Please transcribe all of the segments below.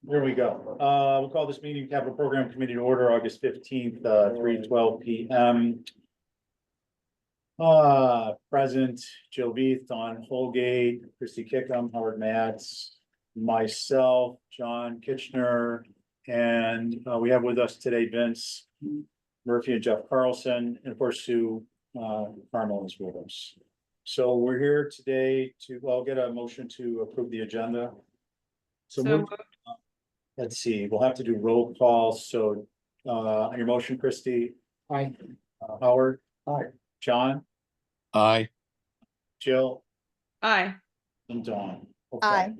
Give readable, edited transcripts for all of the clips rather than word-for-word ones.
Here we go. We'll call this meeting Capital Program Committee to order August 15th, 3:12 p.m. Present Jill Beath, Don Holgate, Christy Kickham, Howard Matz, myself, John Kitchener, and we have with us today Vince Murphy and Jeff Carlson, and of course Sue Carmel is with us. So we're here today to, well, get a motion to approve the agenda. Let's see, we'll have to do roll call. So on your motion, Christy. Aye. Howard. Aye. John. Aye. Jill. Aye. And Dawn. Okay. Aye.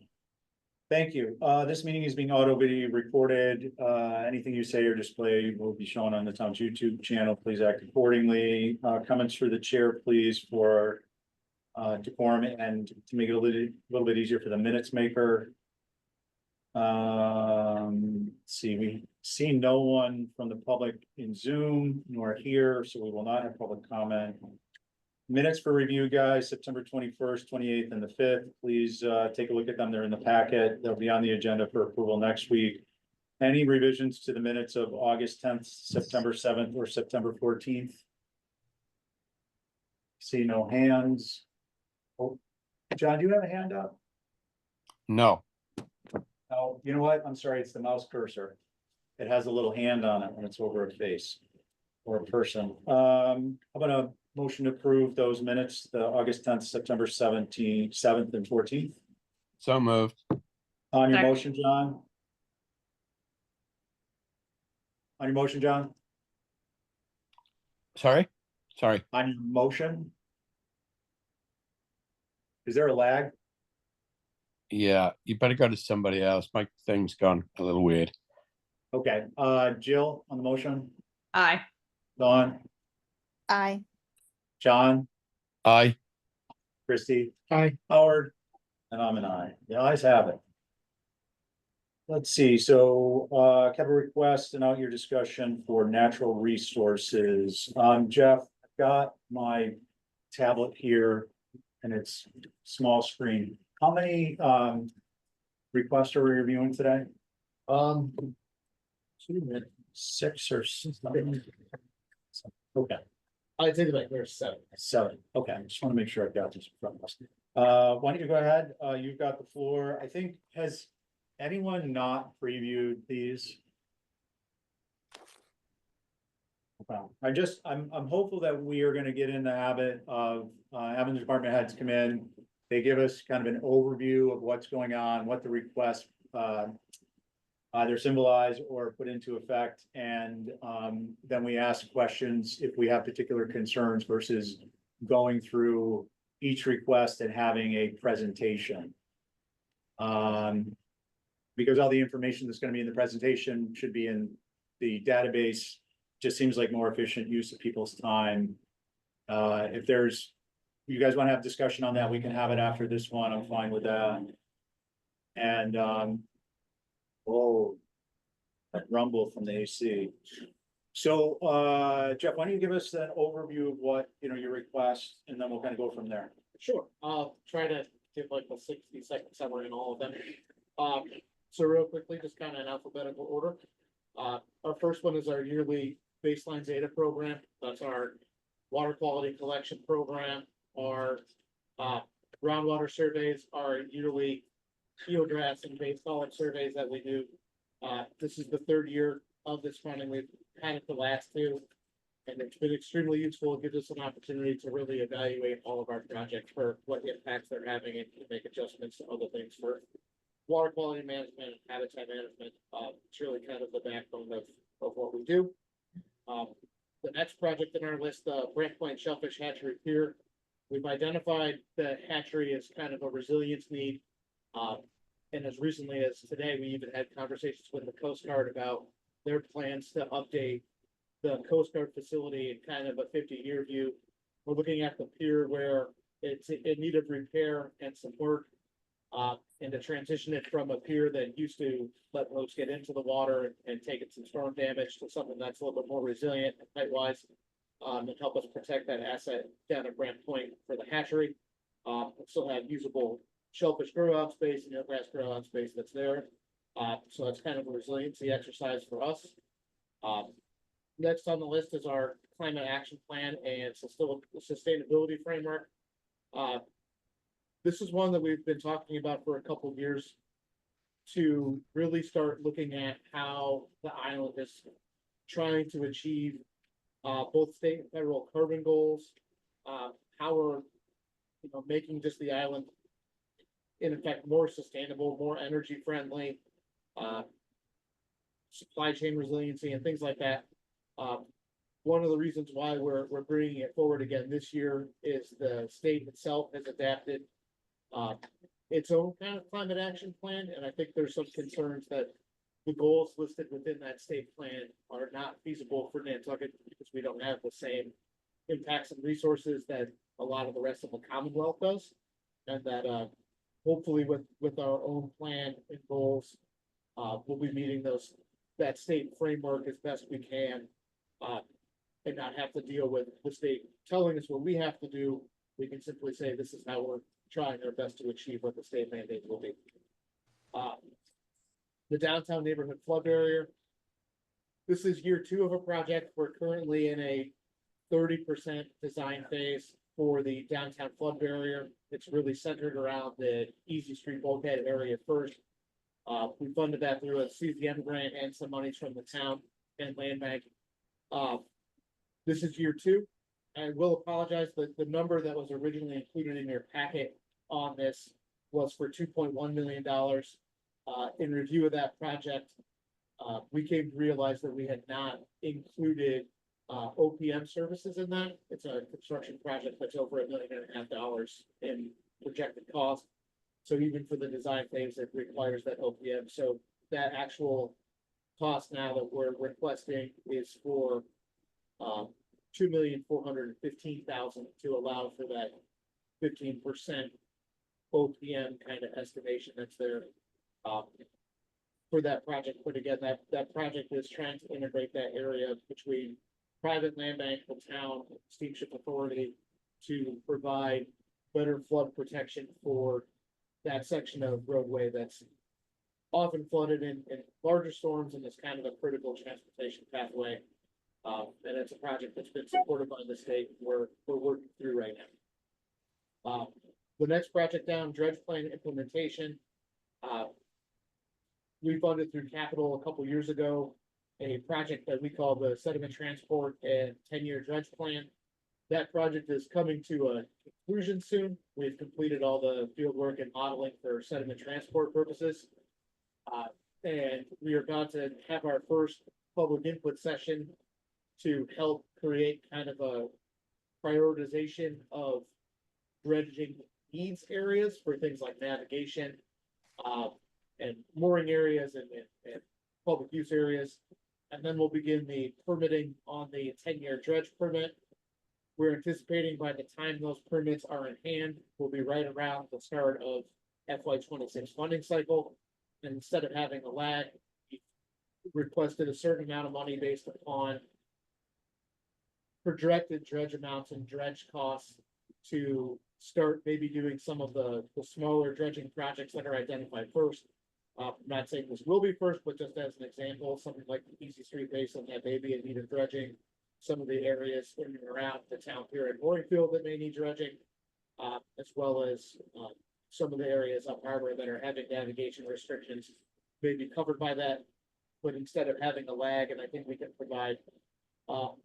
Thank you. This meeting is being auto video recorded. Anything you say or display will be shown on the town's YouTube channel. Please act accordingly. Comments for the chair, please, for decorum and to make it a little bit easier for the minutes maker. Let's see, we see no one from the public in Zoom nor here, so we will not have public comment. Minutes for review, guys, September 21st, 28th, and the 5th. Please take a look at them. They're in the packet. They'll be on the agenda for approval next week. Any revisions to the minutes of August 10th, September 7th, or September 14th? See no hands. Oh, John, do you have a hand up? No. Oh, you know what? I'm sorry, it's the mouse cursor. It has a little hand on it when it's over a face or a person. I'm gonna motion to approve those minutes, the August 10th, September 17th, 7th and 14th. So moved. On your Second. motion, John? On your motion, John? Sorry? Sorry. On your motion? Is there a lag? Yeah, you better go to somebody else. My thing's gone a little weird. Okay, Jill on the motion, Aye. Dawn, Aye. John, Aye. Christy, Aye. Howard, and I'm an aye. The ayes have it. Let's see, so capital request and out your discussion for natural resources. Jeff, I've got my tablet here and it's small screen. How many requests are we reviewing today? 6 or 7? Okay. I think like there's 7. 7. Okay, I just want to make sure I've got this in front of us. Why don't you go ahead? You've got the floor. I think, has anyone not previewed these? Well, I'm hopeful that we are going to get in the habit of having the department heads come in. They give us kind of an overview of what's going on, what the requests either symbolize or put into effect. And then we ask questions if we have particular concerns versus going through each request and having a presentation. Because all the information that's going to be in the presentation should be in the database. Just seems like more efficient use of people's time. If you guys want to have discussion on that, we can have it after this one. I'm fine with that. And that rumble from the AC. So Jeff, why don't you give us an overview of what your request, and then we'll kind of go from there. Sure, I'll try to give like a 60-second summary in all of them. So real quickly, just kind of in alphabetical order. Our first one is our yearly baseline data program. That's our water quality collection program. Our groundwater surveys, our yearly geographs and base solid surveys that we do. This is the 3rd year of this funding. We've had it the last 2, and it's been extremely useful. It gives us an opportunity to really evaluate all of our projects for what impacts they're having and to make adjustments to other things for water quality management and habitat management. It's really kind of the backbone of what we do. The next project in our list, Brant Point Shellfish Hatchery Pier. We've identified the hatchery as kind of a resilience need. And as recently as today, we even had conversations with the Coast Guard about their plans to update the Coast Guard facility in kind of a 50-year view. We're looking at the pier where it's in need of repair and some work. And to transition it from a pier that used to let boats get into the water and take it some storm damage to something that's a little bit more resilient height-wise, and help us protect that asset down at Brant Point for the hatchery. Still have usable shellfish grow out space and eelgrass grow out space that's there. So that's kind of a resiliency exercise for us. Next on the list is our climate action plan and sustainability framework. This is one that we've been talking about for a couple of years to really start looking at how the island is trying to achieve both state and federal carbon goals, how we're making just the island in effect more sustainable, more energy friendly, supply chain resiliency and things like that. One of the reasons why we're bringing it forward again this year is the state itself has adapted its own kind of climate action plan, and I think there's some concerns that the goals listed within that state plan are not feasible for Nantucket because we don't have the same impacts and resources that a lot of the rest of the Commonwealth does, and that hopefully with our own plan and goals, we'll be meeting that state framework as best we can, and not have to deal with the state telling us what we have to do. We can simply say this is how we're trying our best to achieve what the state mandate will be. The downtown neighborhood flood barrier. This is year 2 of a project. We're currently in a 30% design phase for the downtown flood barrier. It's really centered around the Easy Street bulkhead area first. We funded that through a CZM grant and some monies from the town and land bank. This is year 2. I will apologize, the number that was originally included in your packet on this was for $2.1 million. In review of that project, we came to realize that we had not included OPM services in that. It's a construction project that's over $1.5 million in projected cost. So even for the design phase, it requires that OPM. So that actual cost now that we're requesting is for $2,415,000 to allow for that 15% OPM kind of estimation that's there for that project. But again, that project is trying to integrate that area between private land bank, the town, steamship authority to provide better flood protection for that section of roadway that's often flooded in larger storms and is kind of a critical transportation pathway. And it's a project that's been supported by the state. We're working through right now. The next project down, dredge plan implementation. We funded through capital a couple years ago a project that we call the sediment transport and 10-year dredge plan. That project is coming to a conclusion soon. We've completed all the field work and modeling for sediment transport purposes. And we are about to have our first public input session to help create kind of a prioritization of dredging needs areas for things like navigation, and mooring areas and public use areas. And then we'll begin the permitting on the 10-year dredge permit. We're anticipating by the time those permits are in hand, we'll be right around the start of FY26 funding cycle. And instead of having a lag, we requested a certain amount of money based upon projected dredge amounts and dredge costs to start maybe doing some of the smaller dredging projects that are identified first. I'm not saying this will be first, but just as an example, something like the Easy Street Basin that may be in need of dredging, some of the areas in and around the town here in Morganfield that may need dredging, as well as some of the areas up harbor that are having navigation restrictions may be covered by that. But instead of having a lag, and I think we can provide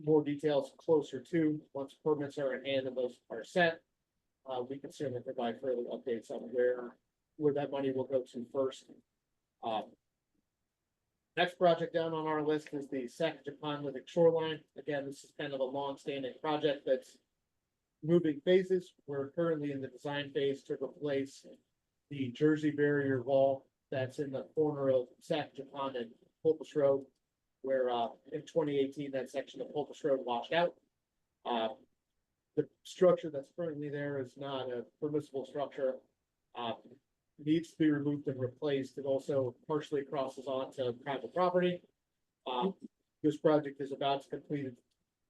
more details closer to once permits are in hand and those are set, we can certainly provide further updates on where that money will go to first. Next project down on our list is the Sac-Japon-Livick shoreline. Again, this is kind of a long-standing project that's moving phases. We're currently in the design phase to replace the Jersey barrier wall that's in the corner of Sac-Japon and Pulpus Road, where in 2018 that section of Pulpus Road washed out. The structure that's currently there is not a permissible structure. Needs to be removed and replaced. It also partially crosses onto private property. This project is about to complete its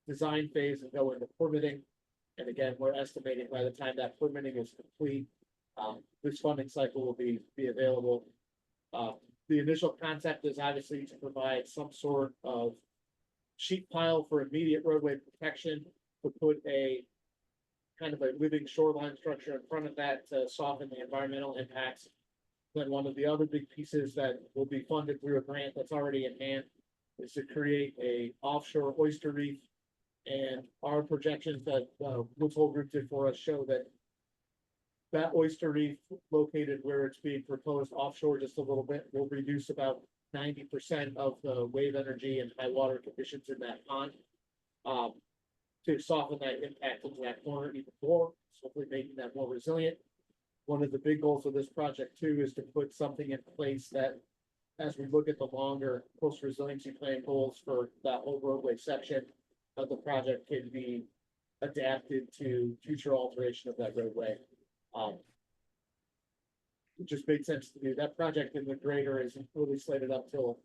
design phase and go into permitting. And again, we're estimating by the time that permitting is complete, this funding cycle will be available. the initial concept is obviously to provide some sort of sheet pile for immediate roadway protection, to put a kind of a living shoreline structure in front of that to soften the environmental impacts. Then one of the other big pieces that will be funded through a grant that's already in hand is to create a offshore oyster reef. And our projections that Woods Hole Group did for us show that that oyster reef located where it's being proposed offshore just a little bit will reduce about 90% of the wave energy and high water conditions in that pond. To soften that impact into that corner even more, hopefully making that more resilient. One of the big goals of this project too is to put something in place that, as we look at the longer coastal resiliency plan goals for that whole roadway section of the project, can be adapted to future alteration of that roadway. It just made sense to do. That project in the greater isn't really slated up till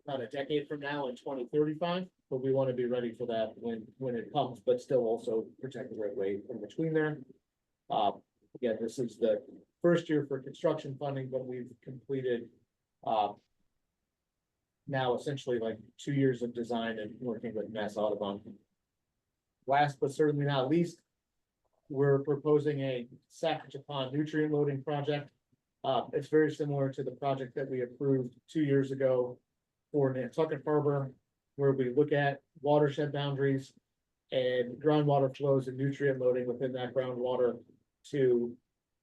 about a decade from now in 2035, but we want to be ready for that when it comes, but still also protect the roadway in between there. Again, this is the first year for construction funding, but we've completed now essentially like 2 years of design and working with Mass Audubon. Last but certainly not least, we're proposing a Sacagawea Pond nutrient loading project. It's very similar to the project that we approved 2 years ago for Nantucket Harbor, where we look at watershed boundaries and groundwater flows and nutrient loading within that groundwater to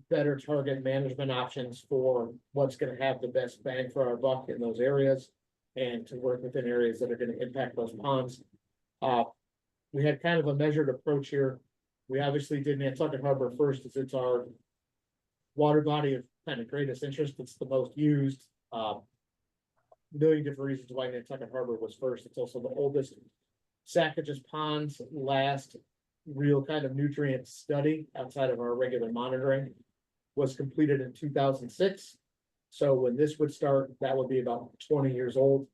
better target management options for what's going to have the best bang for our buck in those areas, and to work within areas that are going to impact those ponds. We had kind of a measured approach here. We obviously did Nantucket Harbor first, as it's our water body of kind of greatest interest. It's the most used. Million different reasons why Nantucket Harbor was first. It's also the oldest. Sacagawea Pond's last real kind of nutrient study outside of our regular monitoring was completed in 2006. So when this would start, that would be about 20 years old.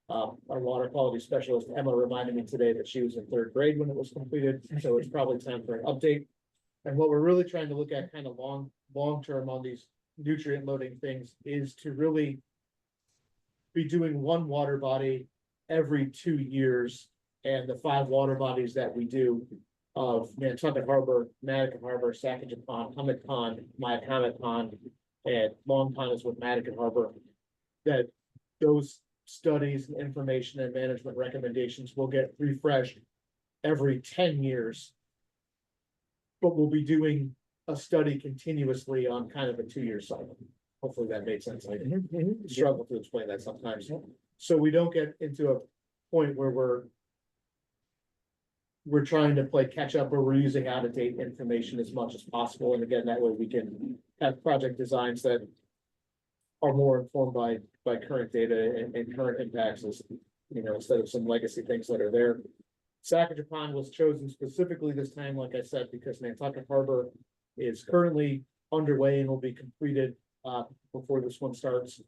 Our water quality specialist, Emma, reminded me today that she was in 3rd grade when it was completed. So it's probably time for an update. And what we're really trying to look at kind of long term on these nutrient loading things is to really be doing one water body every 2 years, and the 5 water bodies that we do of Nantucket Harbor, Madaket Harbor, Sacagawea Pond, Hummock Pond, Myakamic Pond, and Long Pond is with Madaket Harbor, that those studies and information and management recommendations will get refreshed every 10 years. But we'll be doing a study continuously on kind of a 2-year cycle. Hopefully that made sense. I struggle to explain that sometimes. So we don't get into a point where we're trying to play catch up, or we're using out of date information as much as possible. And again, that way we can have project designs that are more informed by current data and current impacts, as you know, instead of some legacy things that are there. Sacagawea Pond was chosen specifically this time, like I said, because Nantucket Harbor is currently underway and will be completed before this one starts.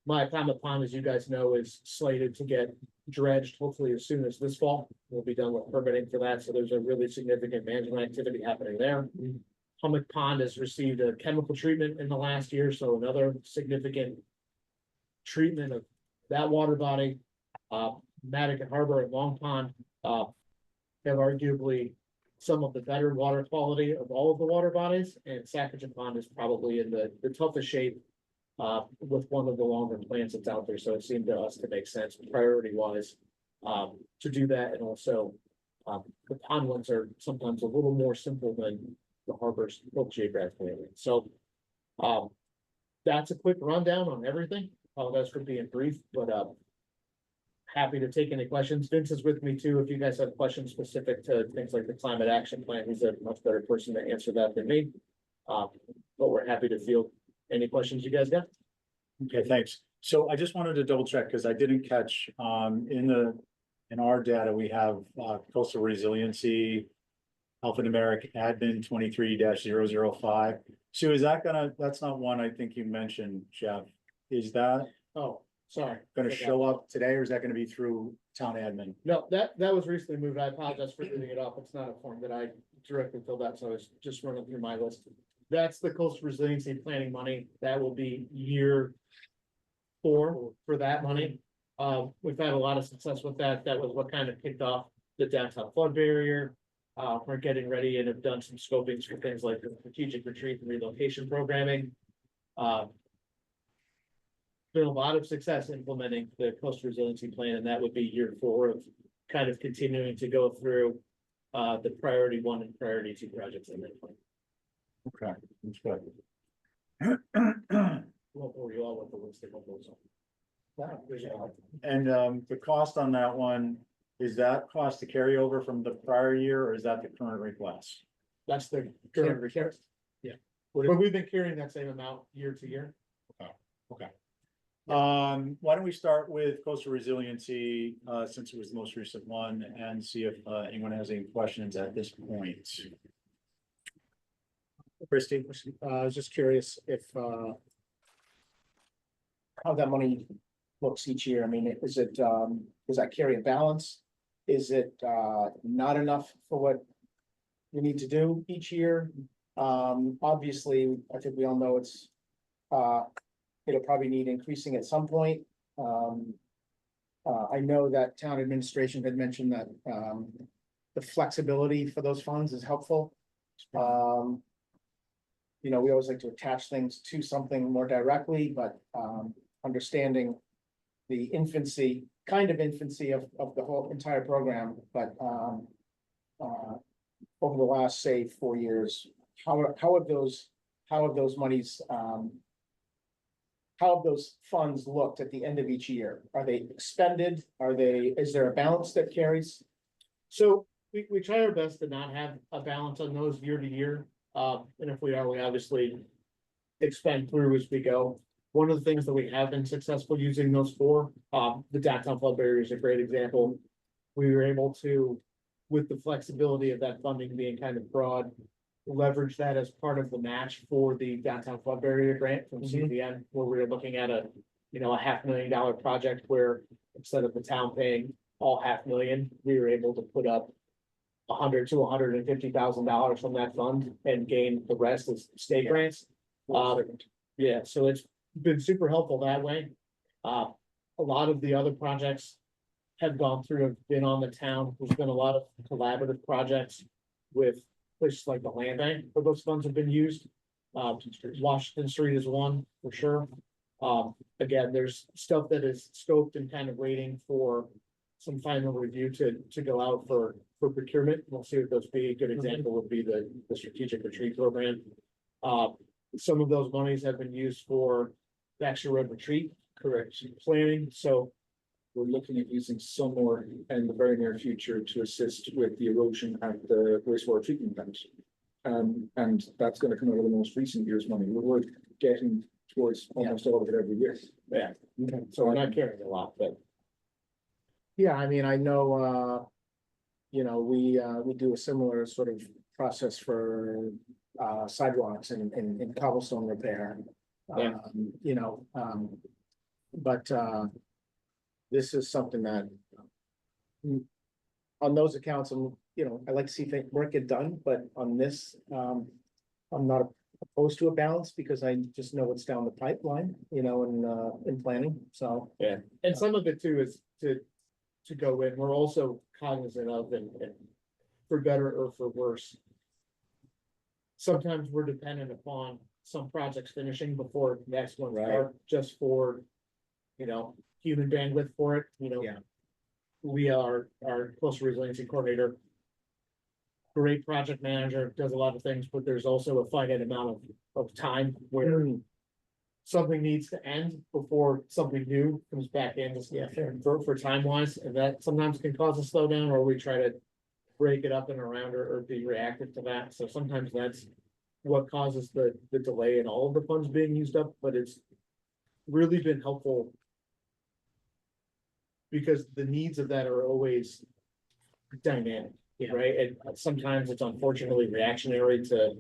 Myakamic Pond, as you guys know, is slated to get dredged hopefully as soon as this fall. We'll be done with permitting for that, so there's a really significant management activity happening there. Hummock Pond has received a chemical treatment in the last year, so another significant treatment of that water body. Madaket Harbor and Long Pond have arguably some of the better water quality of all of the water bodies, and Sacagawea Pond is probably in the toughest shape with one of the longer plants that's out there. So it seemed to us to make sense priority wise to do that. And also the pond ones are sometimes a little more simple than the harbors, both geographically. So that's a quick rundown on everything. Apologize for being brief, but happy to take any questions. Vince is with me too. If you guys have questions specific to things like the climate action plan, he's a much better person to answer that than me. But we're happy to field any questions you guys got. Okay, thanks. So I just wanted to double check, because I didn't catch in our data, we have coastal resiliency alphanumeric admin 23-005. So is that that's not one I think you mentioned, Jeff. Is that Sorry. gonna show up today, or is that gonna be through town admin? No, that was recently moved. I apologize for moving it up. It's not a form that I directly filled out, so I was just running through my list. That's the coastal resiliency planning money. That will be year for that money. We've had a lot of success with that. That was what kind of kicked off the downtown flood barrier. We're getting ready and have done some scopings for things like the strategic retreat and relocation programming. Been a lot of success implementing the coastal resiliency plan, and that would be year 4 of kind of continuing to go through the priority 1 and priority 2 projects in that plan. Okay, that's good. Well, for you all with the list of those. And the cost on that one, is that cost to carry over from the prior year, or is that the current request? That's the current request. Yeah, but we've been carrying that same amount year to year. Okay. Why don't we start with coastal resiliency, since it was the most recent one, and see if anyone has any questions at this point. Christie? I was just curious if, how that money looks each year. I mean, is it, does that carry a balance? Is it, not enough for what we need to do each year? Obviously, I think we all know it's, it'll probably need increasing at some point. I know that town administration had mentioned that, the flexibility for those funds is helpful. You know, we always like to attach things to something more directly, but, understanding the infancy of the whole entire program, but, over the last, say, 4 years, how have those monies, how have those funds looked at the end of each year? Are they expended? Is there a balance that carries? So we try our best to not have a balance on those year to year. And if we are, we obviously expend through as we go. One of the things that we have been successful using those for, the downtown flood barrier is a great example. We were able to, with the flexibility of that funding being kind of broad, leverage that as part of the match for the downtown flood barrier grant from CDN, where we were looking at a $500,000 project where instead of the town paying all $500,000, we were able to put up $100,000 to $150,000 from that fund and gain the rest as state grants. Yeah, so it's been super helpful that way. A lot of the other projects have gone through, have been on the town. There's been a lot of collaborative projects with places like the land bank where those funds have been used. Washington Street is one for sure. Again, there's stuff that is scoped and kind of waiting for some final review to go out for procurement. We'll see what those be. A good example would be the strategic retreat program. Some of those monies have been used for the Baxter Road retreat planning. So we're looking at using some more in the very near future to assist with the erosion at the wastewater treatment plant. And that's going to come out of the most recent year's money. We're getting towards almost all of it every year. yeah, so we're not carrying a lot, but Yeah, I mean, I know, we do a similar sort of process for sidewalks and cobblestone repair. Yeah. But this is something that on those accounts, I like to see things work get done, but on this, I'm not opposed to a balance because I just know what's down the pipeline, in planning, so. yeah, and some of it too is to go in. We're also cognizant of and for better or for worse. Sometimes we're dependent upon some projects finishing before the next one start, just for, human bandwidth for it, Yeah. We are our coastal resiliency coordinator. Great project manager, does a lot of things, but there's also a finite amount of time where something needs to end before something new comes back in. Yeah, fair. For time wise, and that sometimes can cause a slowdown, or we try to break it up and around or be reactive to that. So sometimes that's what causes the delay in all of the funds being used up, but it's really been helpful because the needs of that are always dynamic, right? And sometimes it's unfortunately reactionary to,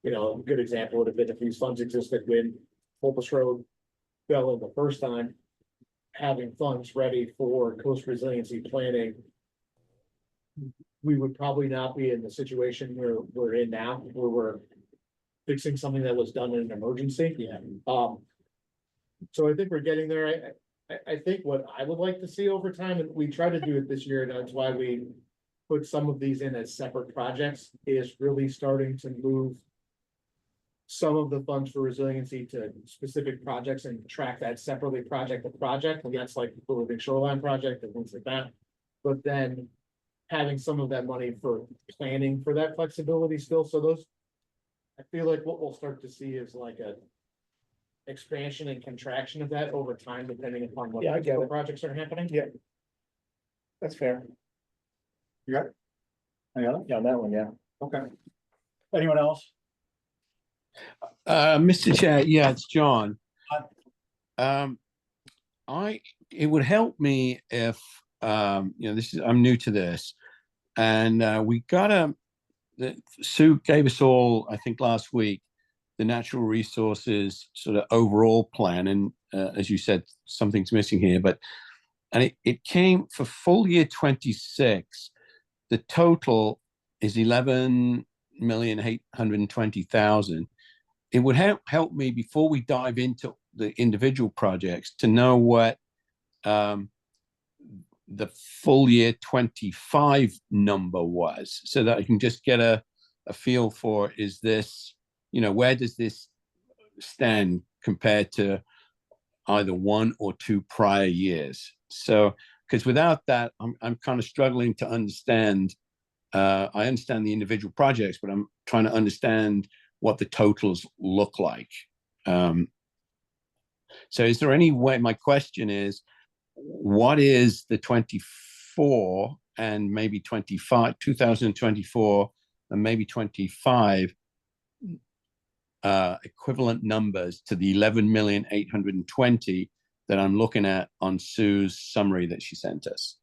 a good example would have been if these funds existed when Fulpus Road fell in the first time, having funds ready for coast resiliency planning, we would probably not be in the situation where we're in now, where we're fixing something that was done in an emergency. Yeah. So I think we're getting there. I think what I would like to see over time, and we try to do it this year, and that's why we put some of these in as separate projects, is really starting to move some of the funds for resiliency to specific projects and track that separately project to project, and that's like the Living Shoreline project and things like that. But then having some of that money for planning for that flexibility still, so those, I feel like what we'll start to see is like a expansion and contraction of that over time, depending upon what Yeah, I get it. projects are happening. Yeah. That's fair. You got it? Any other? Yeah, on that one, yeah. Okay. Anyone else? Mr. Chair, yeah, it's John. It would help me if, I'm new to this, and we got Sue gave us all, I think last week, the natural resources sort of overall plan, and as you said, something's missing here, and it came for full year 26, the total is 11,820,000. It would help me before we dive into the individual projects to know what the full year 25 number was, so that I can just get a feel for, is this, where does this stand compared to either one or two prior years? So, because without that, I'm kind of struggling to understand. I understand the individual projects, but I'm trying to understand what the totals look like. So is there any way, my question is, what is the 24 and maybe 25, 2024 and maybe 25 equivalent numbers to the 11,820,000 that I'm looking at on Sue's summary that she sent us?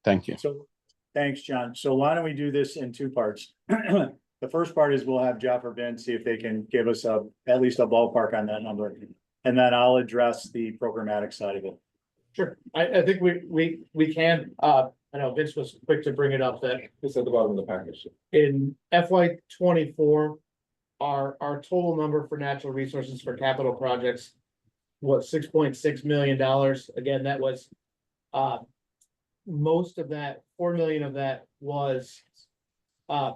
Thank you. So, thanks, John. So why don't we do this in two parts? The first part is we'll have Jeff or Vince see if they can give us at least a ballpark on that number. And then I'll address the programmatic side of it. Sure, I think we can, I know Vince was quick to bring it up that It's at the bottom of the package. in FY 24, our total number for natural resources for capital projects was $6.6 million. Again, that was, most of that, 4 million of that was, the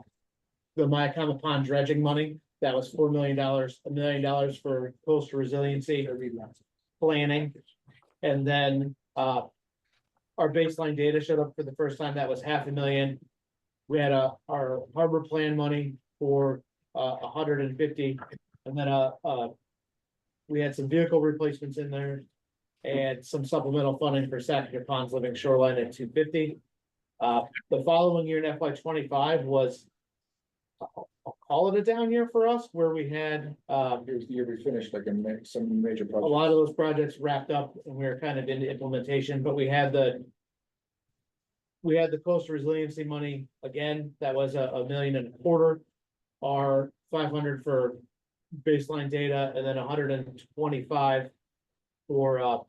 Myakama Pond dredging money. That was $4 million, $1 million for coastal resiliency planning. And then, our baseline data showed up for the first time. That was $500,000. We had our harbor plan money for 150, and then we had some vehicle replacements in there and some supplemental funding for Saginaw Ponds Living Shoreline at 250. The following year in FY 25 was, I'll call it a down year for us, where we had It was the year we finished like some major a projects. lot of those projects wrapped up and we were kind of into implementation, but we had the coastal resiliency money again. That was $1.25 million. Our 500 for baseline data, and then 125 for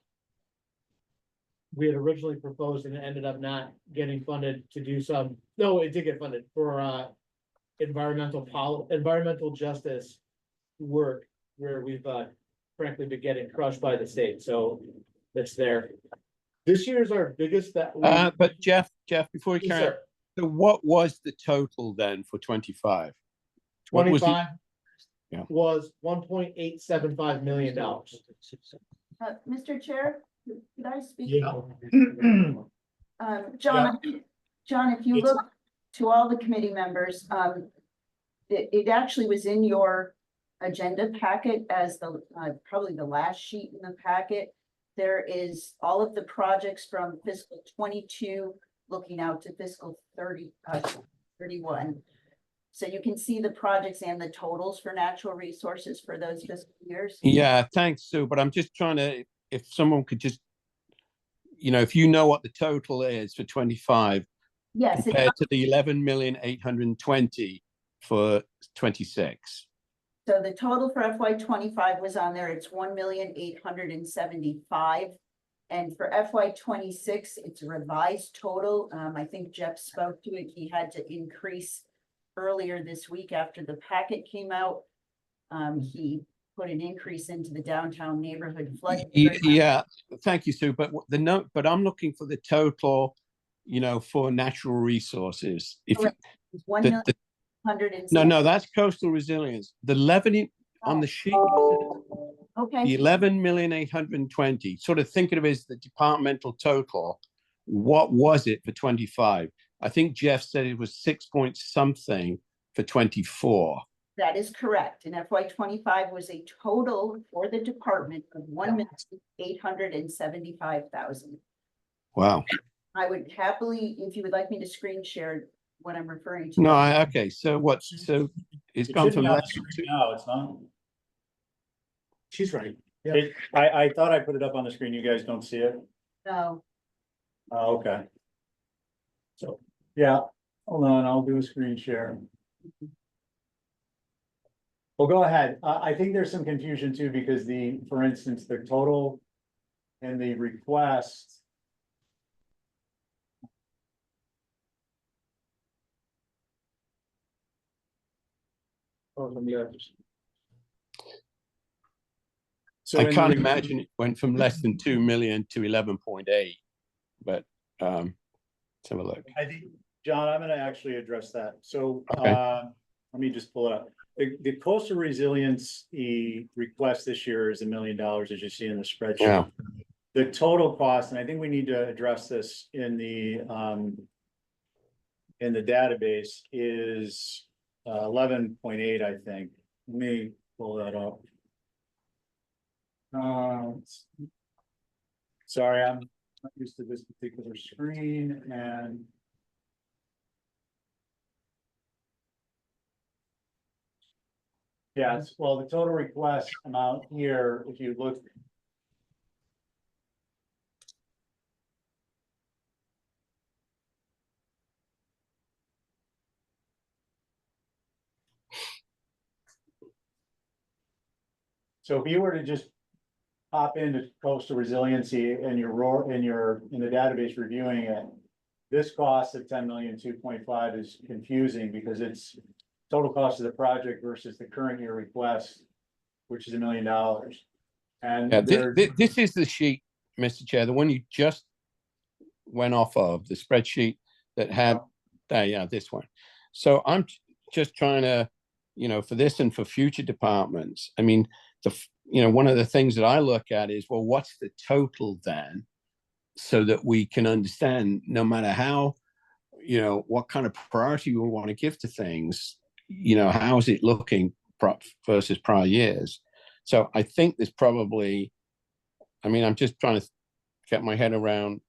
we had originally proposed and it ended up not getting funded to do some. No, it did get funded for environmental justice work, where we've frankly been getting crushed by the state. So that's there. This year is our biggest But Jeff, before we Yes, carry on, sir. so what was the total then for 25? What was the- 25 Yeah. was $1.875 million. Mr. Chair, could I speak? Yeah. John, if you It's- look to all the committee members, it actually was in your agenda packet as the, probably the last sheet in the packet. There is all of the projects from fiscal 22 looking out to fiscal 31. So you can see the projects and the totals for natural resources for those fiscal years. Yeah, thanks, Sue. But I'm just trying to, if someone could just, if you know what the total is for 25 Yes, compared to the 11,820 for 26. so the total for FY 25 was on there. It's 1,875,000. And for FY 26, it's a revised total. I think Jeff spoke to it. He had to increase earlier this week after the packet came out. He put an increase into the downtown neighborhood flood. Yeah, thank you, Sue, but the note, but I'm looking for the total, for natural resources. If you, Correct. One the, million the, hundred and. no, that's coastal resilience. The 11 on the sheet, the Okay, 11,820,000, sort of think of it as the departmental total. What was it for 25? I think Jeff said it was 6 point something for 24. that is correct. And FY 25 was a total for the department of 1,875,000. Wow. I would happily, if you would like me to screen share what I'm referring to. No, okay. So it's It gone should from be on less the than screen two. now, it's not. She's right. I thought I put it up on the screen. You guys don't see it? No, Oh, okay. So, yeah, hold on, I'll do a screen share. Well, go ahead. I think there's some confusion too, because for instance, the total and the request. Or from the others. So I in can't the- imagine it went from less than 2 million to 11.8, but let's have a look. I think, John, I'm gonna actually address that. So, Okay. let me just pull it up. The coastal resilience, request this year is $1 million, as you see in the spreadsheet. Yeah. The total cost, and I think we need to address this in the database, is 11.8, I think. Let me pull that up. Sorry, I'm not used to this particular screen and. Yes, well, the total request amount here, if you look. So if you were to just pop into coastal resiliency and in the database reviewing it. This cost of 10,200,000 is confusing because it's total cost of the project versus the current year request, which is $1 million. And Yeah, there's, this is the sheet, Mr. Chair, the one you just went off of, the spreadsheet that had, yeah, this one. So I'm just trying to, for this and for future departments, I mean, one of the things that I look at is, well, what's the total then? So that we can understand, no matter how, what kind of priority we want to give to things, how is it looking versus prior years? So I think there's probably, I'm just trying to get my head around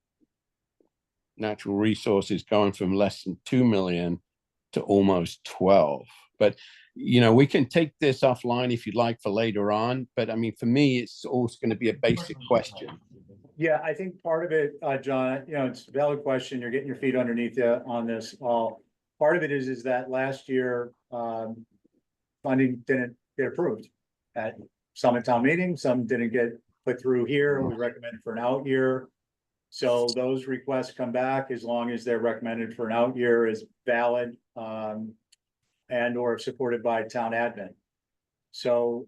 natural resources going from less than 2 million to almost 12. But, we can take this offline if you'd like for later on. But for me, it's also going to be a basic question. yeah, I think part of it, John, it's a valid question. You're getting your feet underneath you on this all. Part of it is that last year, funding didn't get approved at some town meeting, some didn't get put through here. We recommended for an out year. So those requests come back as long as they're recommended for an out year is valid, and or supported by town admin. So,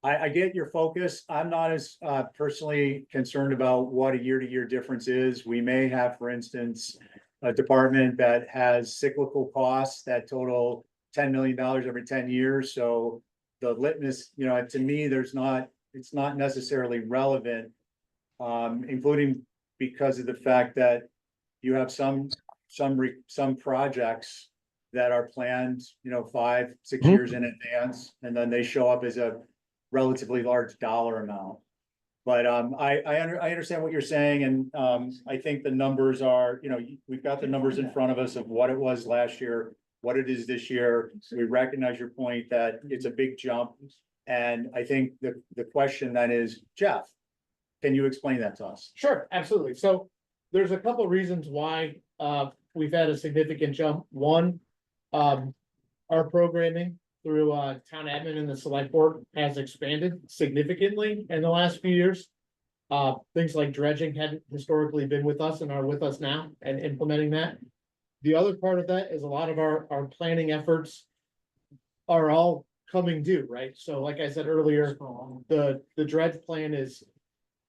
I get your focus. I'm not as personally concerned about what a year-to-year difference is. We may have, for instance, a department that has cyclical costs that total $10 million every 10 years. So the litmus, to me, it's not necessarily relevant, including because of the fact that you have some projects that are planned, 5-6 years in advance, and then they show up as a relatively large dollar amount. But I understand what you're saying, and I think the numbers are, we've got the numbers in front of us of what it was last year, what it is this year. We recognize your point that it's a big jump, and I think the question then is, Jeff, can you explain that to us? Sure, absolutely. So there's a couple reasons why we've had a significant jump. One, our programming through town admin and the select board has expanded significantly in the last few years. Things like dredging hadn't historically been with us and are with us now and implementing that. The other part of that is a lot of our planning efforts are all coming due, right? So like I said earlier, the dredge plan is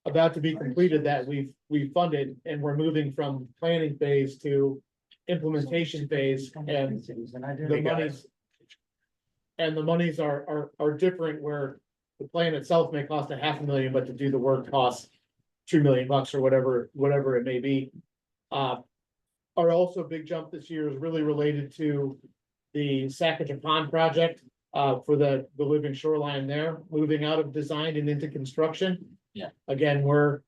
about to be completed that we've funded, and we're moving from planning phase to implementation phase, and the monies. And the monies are different, where the plan itself may cost $500,000, but to do the work costs $2 million or whatever it may be. Our also big jump this year is really related to the Sackatcher Pond project, for the living shoreline there, moving out of design and into construction. Yeah. Again, we're,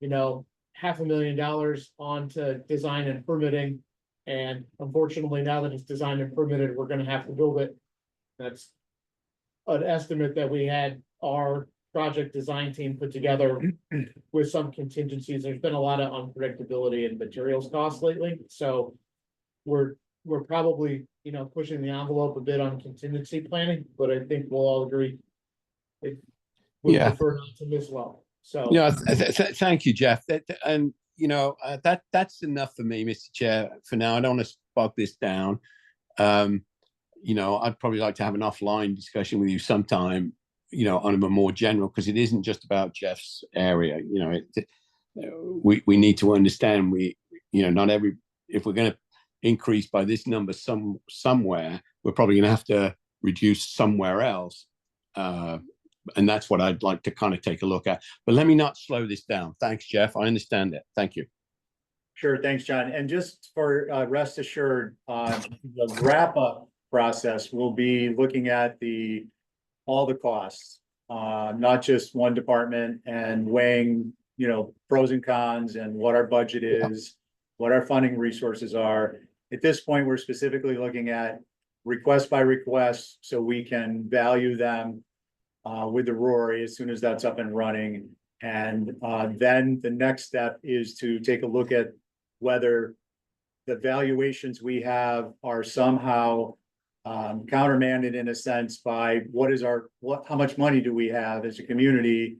$500,000 on to design and permitting. And unfortunately, now that it's designed and permitted, we're gonna have to build it. That's an estimate that we had our project design team put together with some contingencies. There's been a lot of unpredictability in materials costs lately, so we're probably, pushing the envelope a bit on contingency planning, but I think we'll all agree it would Yeah. prefer not to miss well. So Yeah, thank you, Jeff. That's enough for me, Mr. Chair, for now. I don't want to bog this down. I'd probably like to have an offline discussion with you sometime, on a more general, because it isn't just about Jeff's area. We need to understand not every, if we're going to increase by this number somewhere, we're probably going to have to reduce somewhere else. And that's what I'd like to kind of take a look at. But let me not slow this down. Thanks, Jeff. I understand it. Thank you. Sure, thanks, John. And just for rest assured, the wrap-up process will be looking at all the costs, not just one department, and weighing, pros and cons and what our budget is, what our funding resources are. At this point, we're specifically looking at request by request, so we can value them with the Rory as soon as that's up and running. And then the next step is to take a look at whether the valuations we have are somehow countermanded in a sense by how much money do we have as a community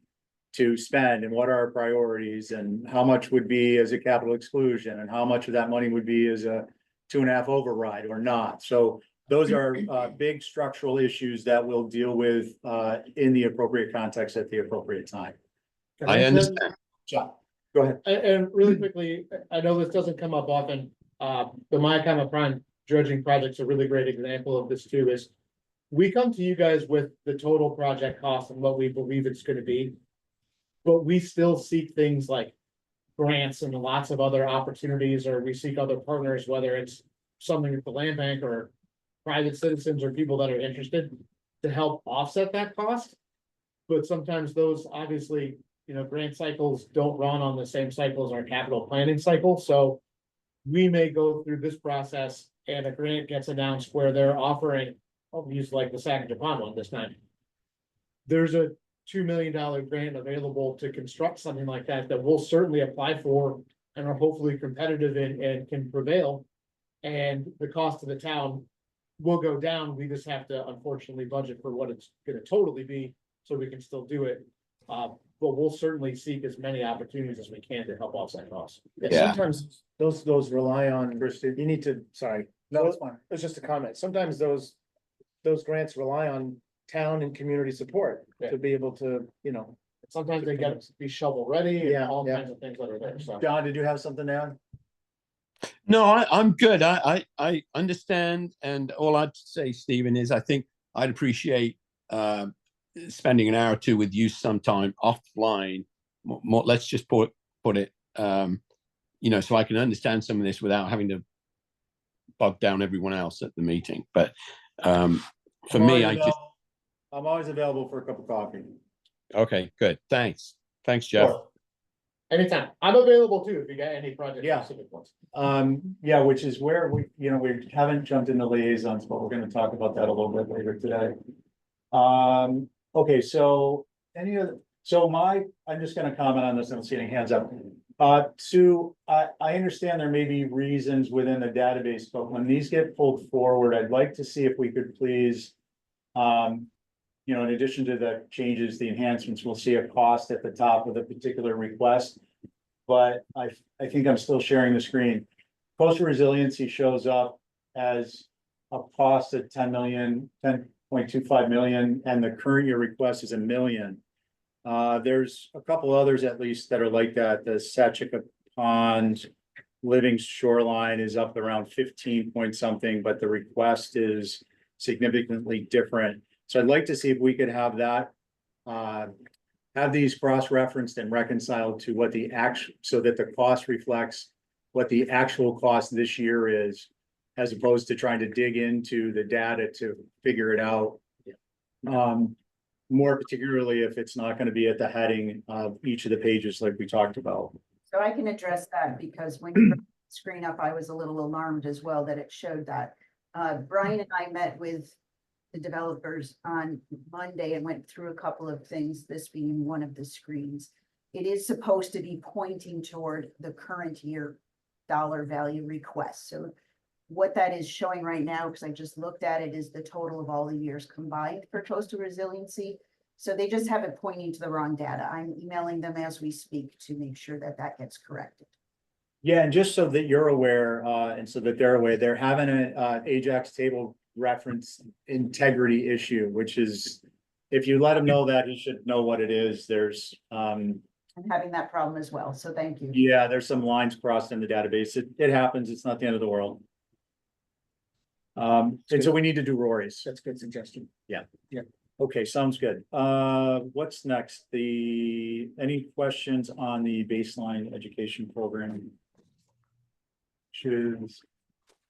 to spend, and what are our priorities, and how much would be as a capital exclusion, and how much of that money would be as a 2.5 override or not. So those are big structural issues that we'll deal with in the appropriate context at the appropriate time. I understand. John, go ahead. And really quickly, I know this doesn't come up often. The Myakama Prime dredging project's a really great example of this too, is we come to you guys with the total project cost and what we believe it's gonna be. But we still seek things like grants and lots of other opportunities, or we seek other partners, whether it's something at the land bank or private citizens or people that are interested to help offset that cost. But sometimes those, obviously, grant cycles don't run on the same cycle as our capital planning cycle. So we may go through this process and a grant gets announced where they're offering, I'll use like the Sackatcher Pond one this time. There's a $2 million grant available to construct something like that we'll certainly apply for and are hopefully competitive and can prevail. And the cost to the town will go down. We just have to unfortunately budget for what it's gonna totally be, so we can still do it. But we'll certainly seek as many opportunities as we can to help offset costs. Yeah. Sometimes those rely on, Christie. you need to, sorry, No, it's fine. it's just a comment. Sometimes those grants rely on town and community support to be able to, Sometimes they gotta be shovel ready and Yeah, all yeah. kinds of things that are there, so. John, did you have something to add? No, I'm good. I understand. And all I'd say, Stephen, is I think I'd appreciate spending an hour or two with you sometime offline. Let's just put it, so I can understand some of this without having to bog down everyone else at the meeting. But for me, I'm always available for a cup of coffee. Okay, good. Thanks, Jeff. Sure. Anytime. I'm available too, if you got any project Yeah. specific ones. Yeah, which is where we haven't jumped into liaisons, but we're gonna talk about that a little bit later today. Okay, so I'm just gonna comment on this, I don't see any hands up. Sue, I understand there may be reasons within the database, but when these get pulled forward, I'd like to see if we could please, in addition to the changes, the enhancements, we'll see a cost at the top of a particular request. But I think I'm still sharing the screen. Coastal resiliency shows up as a cost of 10 million, 0.25 million, and the current year request is 1 million. There's a couple others at least that are like that. The Satchika Pond living shoreline is up around 15 point something, but the request is significantly different. So I'd like to see if we could have that, have these cross-referenced and reconciled to what the actual, so that the cost reflects what the actual cost this year is, as opposed to trying to dig into the data to figure it out. More particularly if it's not going to be at the heading of each of the pages like we talked about. So I can address that because when you brought the screen up, I was a little alarmed as well that it showed that. Brian and I met with the developers on Monday and went through a couple of things, this being one of the screens. It is supposed to be pointing toward the current year dollar value request. So what that is showing right now, because I just looked at it, is the total of all the years combined for coastal resiliency. So they just have it pointing to the wrong data. I'm emailing them as we speak to make sure that that gets corrected. Yeah, and just so that you're aware, and so that they're aware, they're having an Ajax table reference integrity issue, which is, if you let him know that, he should know what it is. There's, I'm having that problem as well, so thank you. yeah, there's some lines crossed in the database. It happens. It's not the end of the world. And so we need to do Rory's. That's a good suggestion. Okay, sounds good. What's next? Any questions on the baseline education program? Choose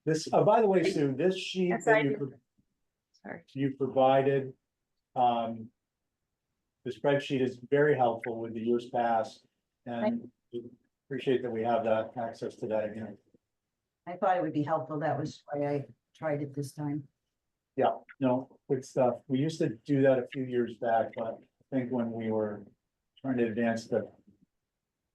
this, by the way, Sue, this sheet Yes, I that do. Sorry. you provided, the spreadsheet is very helpful with the years past, and we appreciate that we have that access to that again. I thought it would be helpful. That was why I tried it this time. Yeah, no, good stuff. We used to do that a few years back, but I think when we were trying to advance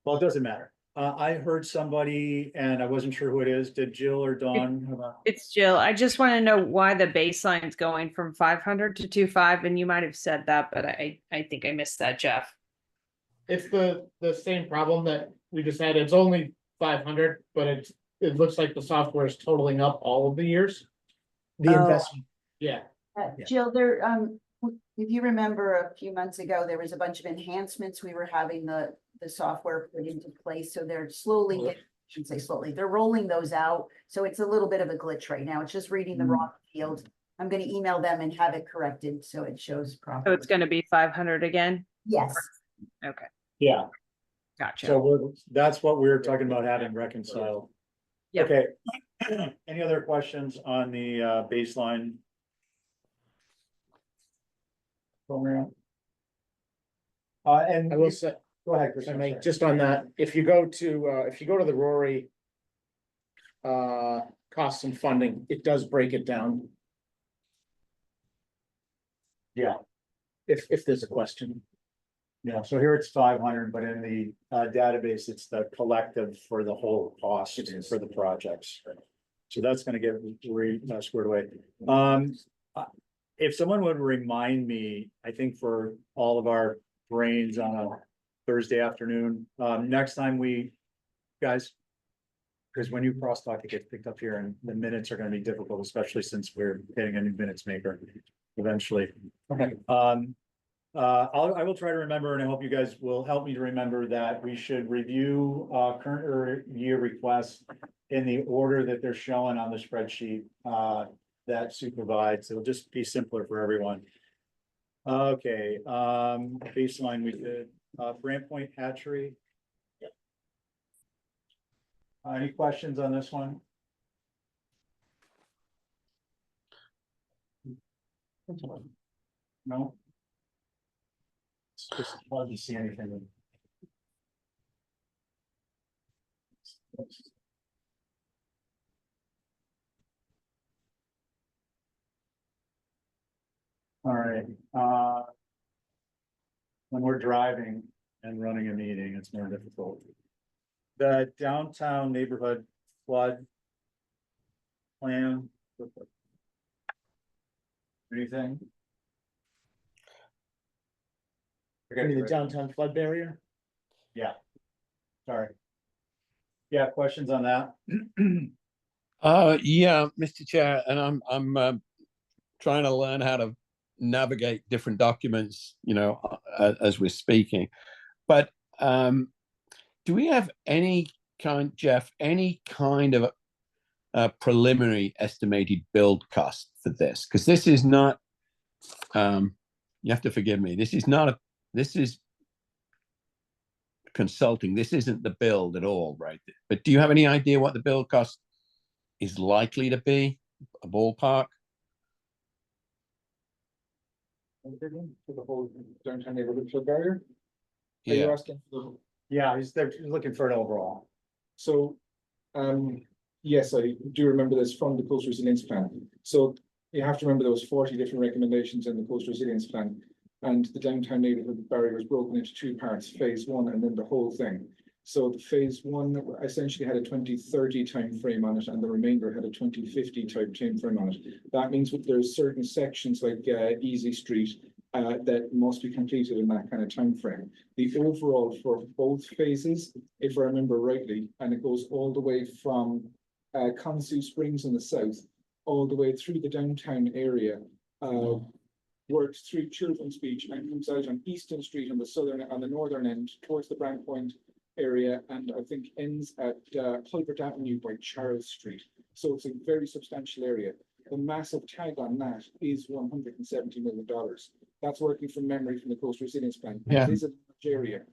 well, it doesn't matter. I heard somebody and I wasn't sure who it is. Did Jill or Dawn have a? It's Jill. I just want to know why the baseline's going from 500 to 2.5, and you might have said that, but I think I missed that, Jeff. It's the same problem that we just had. It's only 500, but it looks like the software is totaling up all of the years. The Oh. investment, Yeah. Yeah. Jill, if you remember a few months ago, there was a bunch of enhancements. We were having the software put into place, so they're slowly, I shouldn't say slowly, they're rolling those out. So it's a little bit of a glitch right now. It's just reading the wrong field. I'm gonna email them and have it corrected so it shows So properly. it's going to be 500 again? Yes, Okay, Yeah, gotcha. so that's what we were talking about having reconciled. Yep. Okay. Any other questions on the baseline program? And I will say, go ahead, Chris. I I'm mean, sorry. just on that, if you go to the Rory costs and funding, it does break it down. Yeah. If there's a question. Yeah, so here it's 500, but in the database, it's the collective for the whole cost It is. for the projects. So that's gonna get squared away. If someone would remind me, I think for all of our brains on a Thursday afternoon, next time guys, because when you crosstalk, it gets picked up here and the minutes are gonna be difficult, especially since we're getting a new minutes maker eventually. Okay. I will try to remember, and I hope you guys will help me to remember that we should review current year requests in the order that they're showing on the spreadsheet that Sue provides. It'll just be simpler for everyone. Okay, baseline we did, Brant Point Hatchery. Any questions on this one? No? It's just hard to see anything. All right, when we're driving and running a meeting, it's more difficult. The downtown neighborhood flood plan. Anything? I mean, the downtown flood barrier. Yeah. Sorry. Yeah, questions on that? Yeah, Mr. Chair, and I'm trying to learn how to navigate different documents, as we're speaking. But do we have Jeff, any kind of preliminary estimated build cost for this? Because this is not, you have to forgive me, this is consulting. This isn't the build at all, right? But do you have any idea what the build cost is likely to be? A ballpark? For the whole downtown neighborhood flood barrier? Are you Yeah. asking for the Yeah, they're looking for an overall. So, yes, I do remember this from the coastal resilience plan. So you have to remember there was 40 different recommendations in the coastal resilience plan. And the downtown neighborhood barrier was broken into two parts, phase one and then the whole thing. So the phase one essentially had a 2030 time frame on it, and the remainder had a 2050 type time frame on it. That means that there's certain sections like Easy Street that must be completed in that kind of time frame. The overall for both phases, if I remember rightly, and it goes all the way from Consu Springs in the south, all the way through the downtown area, works through Children's Beach and comes out on Easton Street on the northern end towards the Brand Point area, and I think ends at Hulbert Avenue by Charles Street. So it's a very substantial area. The massive tag on that is $170 million. That's working from memory from the Coastal Resilience Plan. Yeah. It is a large area,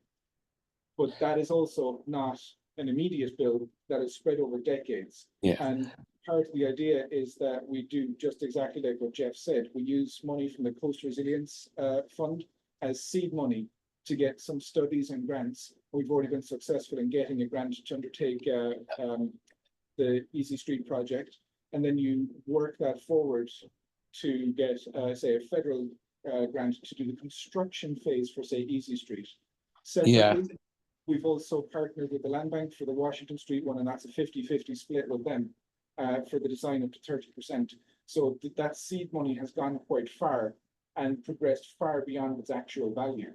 but that is also not an immediate build that is spread over decades. Yeah. And part of the idea is that we do just exactly like what Jeff said. We use money from the Coastal Resilience Fund as seed money to get some studies and grants. We've already been successful in getting a grant to undertake the Easy Street project. And then you work that forward to get, say, a federal grant to do the construction phase for, say, Easy Street. Separately, we've also partnered with the Land Bank for the Washington Street one, and that's a 50-50 split with them for the design up to 30%. So that seed money has gone quite far and progressed far beyond its actual value.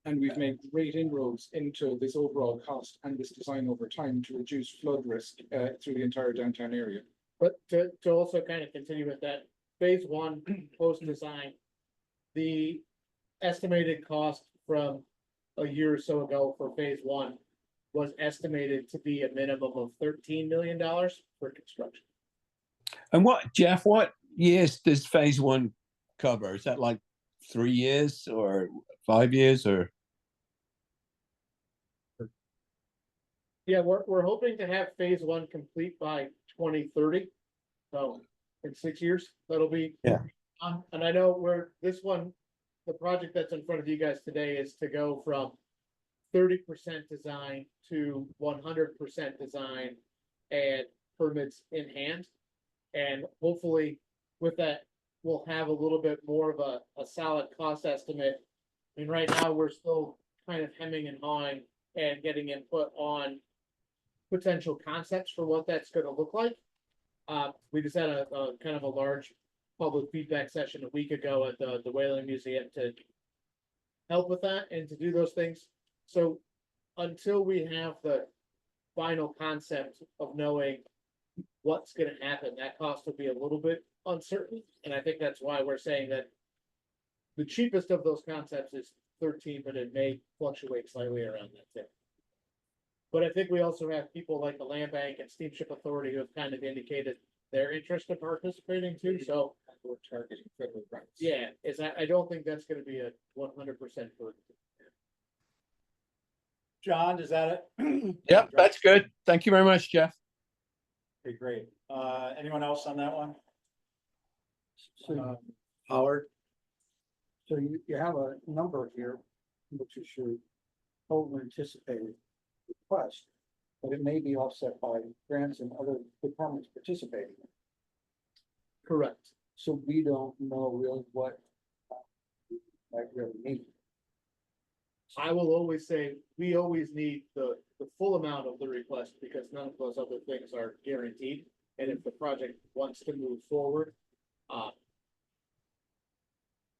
And we've made great inroads into this overall cost and this design over time to reduce flood risk through the entire downtown area. But to also kind of continue with that, phase one, post-design, the estimated cost from a year or so ago for phase one was estimated to be a minimum of $13 million for construction. And Jeff, what years does phase one cover? Is that like 3 years or 5 years or? Yeah, we're hoping to have phase one complete by 2030. So in 6 years, that'll be. Yeah. And I know the project that's in front of you guys today is to go from 30% design to 100% design and permits in hand. And hopefully with that, we'll have a little bit more of a solid cost estimate. I mean, right now, we're still kind of hemming and hawing and getting input on potential concepts for what that's going to look like. We just had a kind of a large public feedback session a week ago at the Whaling Museum to help with that and to do those things. So until we have the final concept of knowing what's going to happen, that cost will be a little bit uncertain. And I think that's why we're saying that the cheapest of those concepts is 13, but it may fluctuate slightly around that too. But I think we also have people like the Land Bank and Steamship Authority who have kind of indicated their interest in participating too. So We're targeting federal grants. yeah, I don't think that's going to be a 100% burden. John, is that it? Yep, that's good. Thank you very much, Jeff. Okay, great. Anyone else on that one? So, Howard? so you have a number here, which is your total anticipated request, but it may be offset by grants and other departments participating. Correct. So we don't know really what might really need. I will always say, we always need the full amount of the request because none of those other things are guaranteed. And if the project wants to move forward,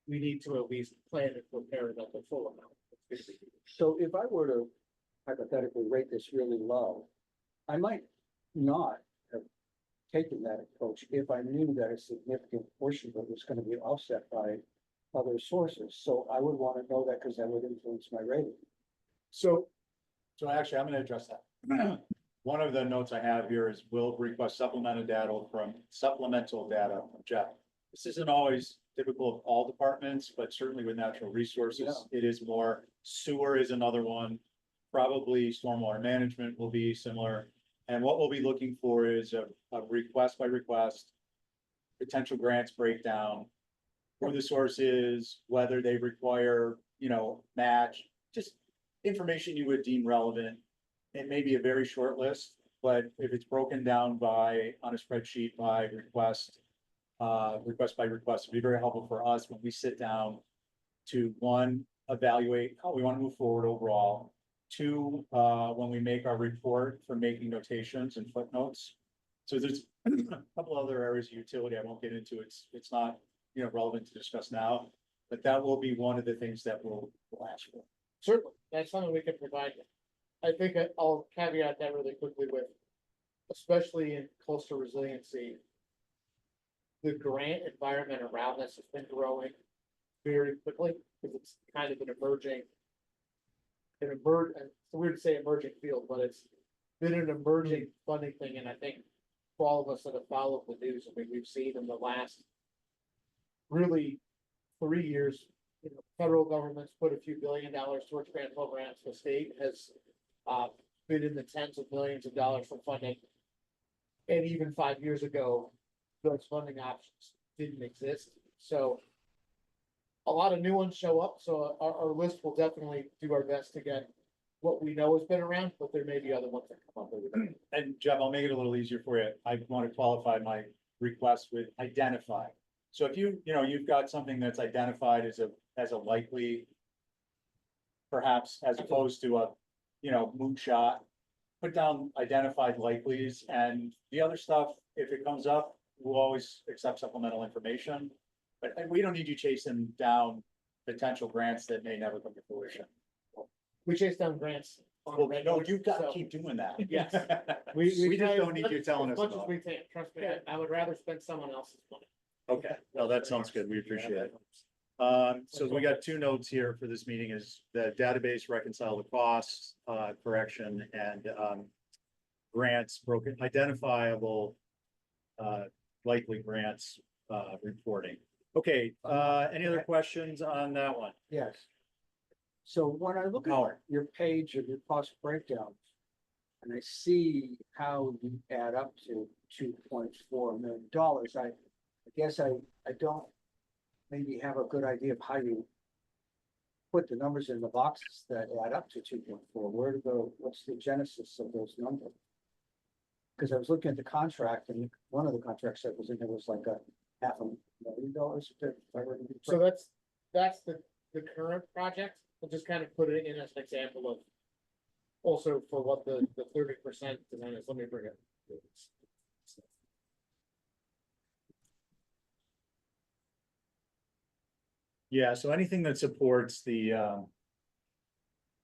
we need to at least plan and prepare about the full amount. So if I were to hypothetically rate this really low, I might not have taken that approach if I knew that a significant portion of it was going to be offset by other sources, so I would wanna know that, cause that would influence my rating. So actually, I'm gonna address that. One of the notes I have here is will request supplemental data from Jeff. This isn't always typical of all departments, but certainly with natural resources, it is more. Sewer is another one. Probably stormwater management will be similar. And what we'll be looking for is a request by request, potential grants breakdown, who the source is, whether they require, match, just information you would deem relevant. It may be a very short list, but if it's broken down on a spreadsheet by request by request, it'd be very helpful for us when we sit down to, one, evaluate how we want to move forward overall. Two, when we make our report for making notations and footnotes. So there's a couple other areas of utility I won't get into. It's not, relevant to discuss now, but that will be one of the things that we'll ask for. Certainly, that's something we can provide. I think I'll caveat that really quickly with, especially in coastal resiliency, the grant environment around us has been growing very quickly, because it's kind of an emerging, it's weird to say emerging field, but it's been an emerging funding thing, and I think for all of us that have followed the news, I mean, we've seen in the last really 3 years, federal government's put a few $1 billion towards grant programs. The state has been in the tens of millions of dollars for funding. And even 5 years ago, those funding options didn't exist. So a lot of new ones show up. So our list will definitely do our best to get what we know has been around, but there may be other ones that come up. And Jeff, I'll make it a little easier for you. I want to qualify my request with identify. So if you've got something that's identified as a likely, perhaps as opposed to a, moonshot, put down identified likelies, and the other stuff, if it comes up, we'll always accept supplemental information. But we don't need you chasing down potential grants that may never come to fruition. We chase down grants. Well, no, you've got to keep doing that. Yes. We try just as don't need much- you telling us As much about as we can, trust me, I would rather spend someone else's money. Okay, well, that sounds good. We appreciate it. So we got two notes here for this meeting is the database reconcile the costs, correction, and grants broken, identifiable likely grants reporting. Okay, any other questions on that one? Yes. So when I look at Howard? your page of your cost breakdowns, and I see how you add up to $2.4 million, I guess I don't maybe have a good idea of how you put the numbers in the boxes that add up to 2.4. What's the genesis of those numbers? Because I was looking at the contract, and one of the contracts that was in there was like a $500,000. So that's the current project. We'll just kind of put it in as an example of also for what the 30% design is. Let me bring it. Yeah, so anything that supports the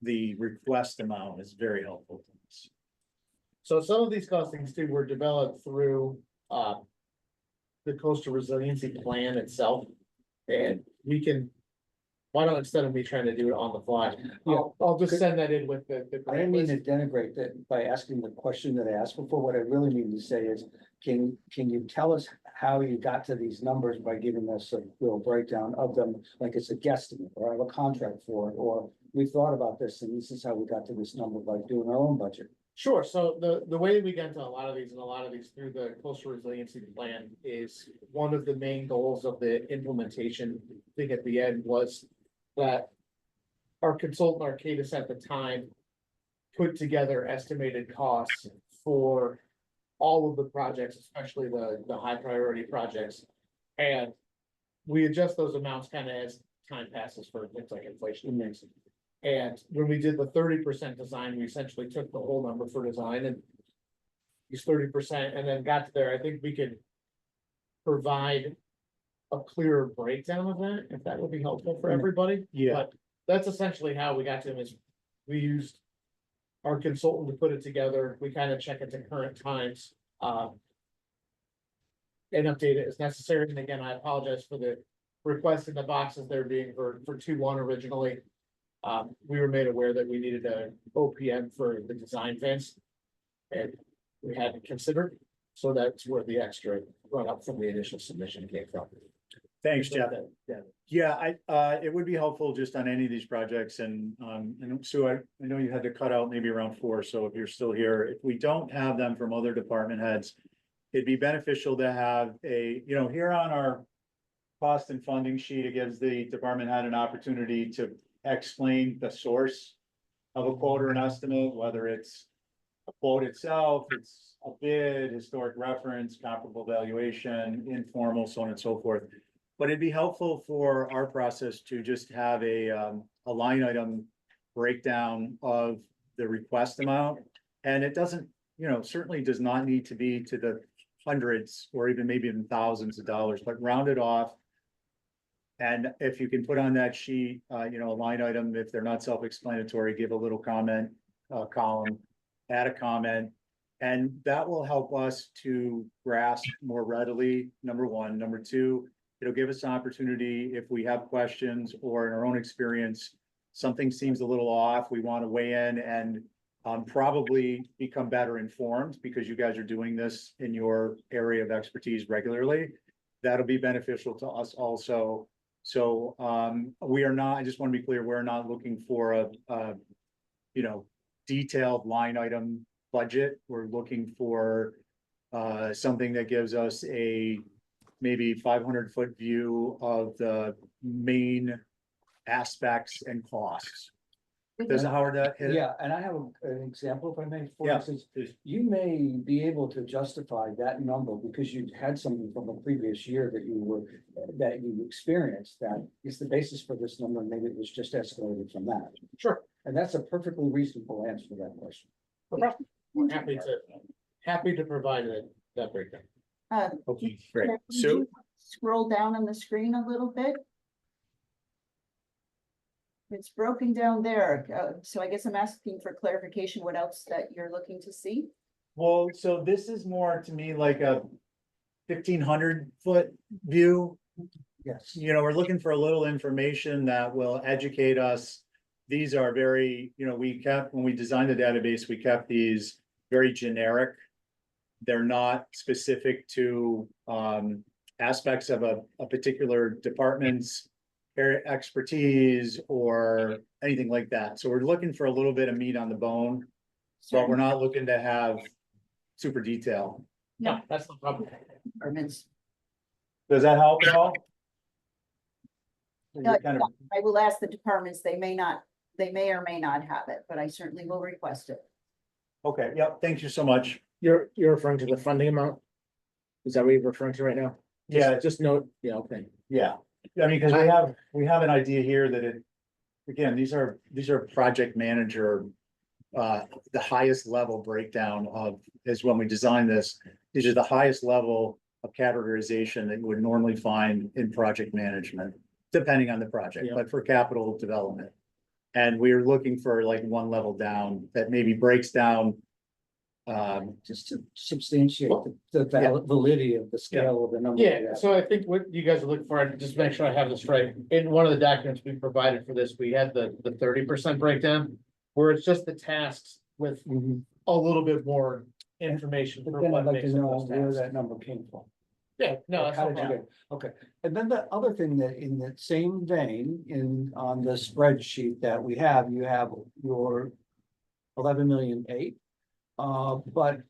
request amount is very helpful to us. So some of these costings too were developed through the coastal resiliency plan itself. And we can, why don't, instead of me trying to do it on the fly, I'll just send that in with the I didn't grant mean list. to denigrate that by asking the question that I asked before. What I really mean to say is, can you tell us how you got to these numbers by giving us a real breakdown of them? Like it's a guesstimate, or I have a contract for it, or we thought about this and this is how we got to this number by doing our own budget. Sure, so the way we get into a lot of these through the coastal resiliency plan is one of the main goals of the implementation thing at the end was that our consultant Arcadis at the time put together estimated costs for all of the projects, especially the high priority projects. And we adjust those amounts kind of as time passes for things like inflation and things. And when we did the 30% design, we essentially took the whole number for design and used 30% and then got to there. I think we could provide a clearer breakdown of that, if that would be helpful for everybody. Yeah. But that's essentially how we got to them is we used our consultant to put it together. We kind of check it to current times. And update it as necessary. And again, I apologize for the request in the boxes there being for 2-1 originally. We were made aware that we needed a OPM for the design fence. And we hadn't considered, so that's where the extra run up from the initial submission came from. Thanks, Jeff. Yeah, it would be helpful just on any of these projects and, Sue, I know you had to cut out maybe around 4, so if you're still here, if we don't have them from other department heads, it'd be beneficial to have here on our cost and funding sheet, it gives the department head an opportunity to explain the source of a quote or an estimate, whether it's a quote itself, it's a bid, historic reference, comparable valuation, informal, so on and so forth. But it'd be helpful for our process to just have a line item breakdown of the request amount. And it doesn't, certainly does not need to be to the hundreds or even maybe even thousands of dollars, but round it off. And if you can put on that sheet, a line item, if they're not self-explanatory, give a little comment, column, add a comment. And that will help us to grasp more readily, number one. Number two, it'll give us an opportunity if we have questions or in our own experience, something seems a little off, we want to weigh in and probably become better informed because you guys are doing this in your area of expertise regularly. That'll be beneficial to us also. So we are not, I just want to be clear, we're not looking for a detailed line item budget. We're looking for something that gives us a maybe 500-foot view of the main aspects and costs. Does Howard that hit it? Yeah, and I have an example, if I may, for Yeah, instance, please. you may be able to justify that number because you had something from a previous year that you experienced that is the basis for this number, and maybe it was just escalated from that. Sure. And that's a perfectly reasonable answer to that question. We're happy to provide that breakdown. Okay, great. Could Sue? you scroll down on the screen a little bit? It's broken down there, so I guess I'm asking for clarification, what else that you're looking to see? Well, so this is more to me like a 1,500-foot view. Yes. We're looking for a little information that will educate us. These are very, when we designed the database, we kept these very generic. They're not specific to aspects of a particular department's area expertise or anything like that. So we're looking for a little bit of meat on the bone, but we're not looking to have super detail. No, that's the problem. Departments. Does that help at all? No, Kind of- I will ask the departments, they may or may not have it, but I certainly will request it. Okay, yep, thank you so much. You're referring to the funding amount? Is that what you're referring to right now? Yeah, Just note, okay. yeah. I mean, because we have an idea here that again, these are project manager, the highest level breakdown is when we design this. These are the highest level of categorization that you would normally find in project management, depending on the project, Yeah. but for capital development. And we're looking for like one level down that maybe breaks down. Just to substantiate the validity of the scale of the number. Yeah, so I think what you guys are looking for, and just make sure I have this right, in one of the documents we provided for this, we had the 30% breakdown. Where it's just the tasks with a little bit more information. But for then what I'd like makes to up know those where tasks. that number came from. Yeah, no, that's How no did you problem. get it? Okay, and then the other thing that in that same vein, on the spreadsheet that we have, you have your 11,000,008. But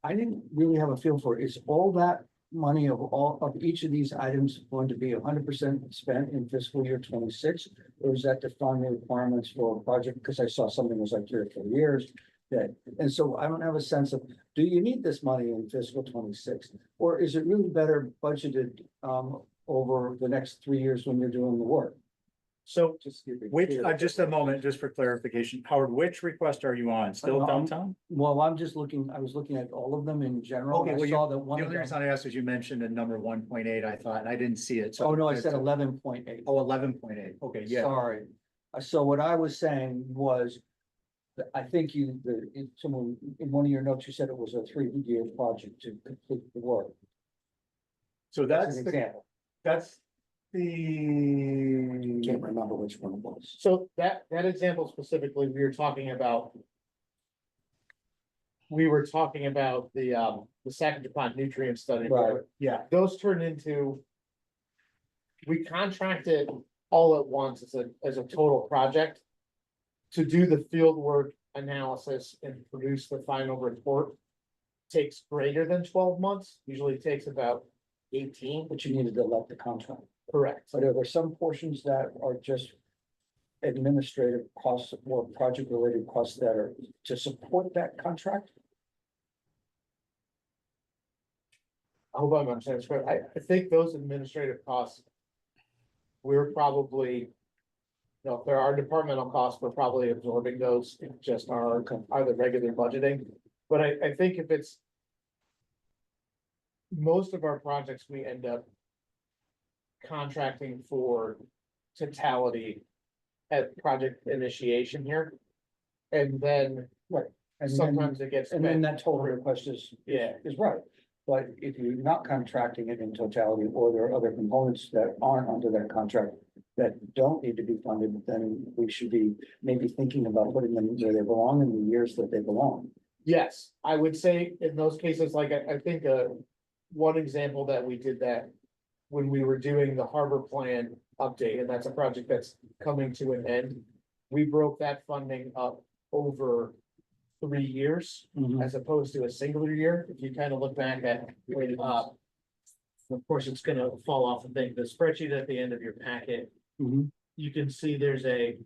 I didn't really have a feel for, is all that money of each of these items going to be 100% spent in fiscal year 26? Or is that to fund the requirements for a project? Because I saw something was like 3 or 4 years. And so I don't have a sense of, do you need this money in fiscal 26? Or is it really better budgeted over the next 3 years when you're doing the work? So Just to be which, clear. just a moment, just for clarification, Howard, which request are you on? Still downtown? Well, I was looking at all of them in general. Okay, I well, saw that The one of only reason them. I asked is you mentioned a number 1.8, I thought, and I didn't see it. So Oh, no, I said 11.8. Oh, 11.8. Okay, yeah. Sorry. So what I was saying was, that I think someone, in one of your notes, you said it was a 3-year project to complete the work. So That's that's an the, example. that's Can't remember which one it was. So that example specifically, we were talking about. We were talking about the Sac Pond nutrient study. Right. Yeah, those turned into. We contracted all at once as a total project. To do the field work analysis and produce the final report. Takes greater than 12 months, usually takes about 18. But you needed to let the contract. Correct. But are there some portions that are just administrative costs or project related costs that are to support that contract? I hope I'm understanding this correct. I think those administrative costs. We're probably. You know, if there are departmental costs, we're probably absorbing those in just our the regular budgeting. But I think if it's. Most of our projects, we end up. Contracting for totality. At project initiation here. And then And then- sometimes it gets And then spent, that total request is yeah, right. But if you're not contracting it in totality, or there are other components that aren't under that contract that don't need to be funded, then we should be maybe thinking about putting them where they belong in the years that they belong. yes, I would say in those cases, like I think one example that we did that. When we were doing the harbor plan update, and that's a project that's coming to an end. We broke that funding up over 3 years as opposed to a single year. If you kind of look back at, of course, it's gonna fall off the thing, the spreadsheet at the end of your packet. Mhm. You can see there's a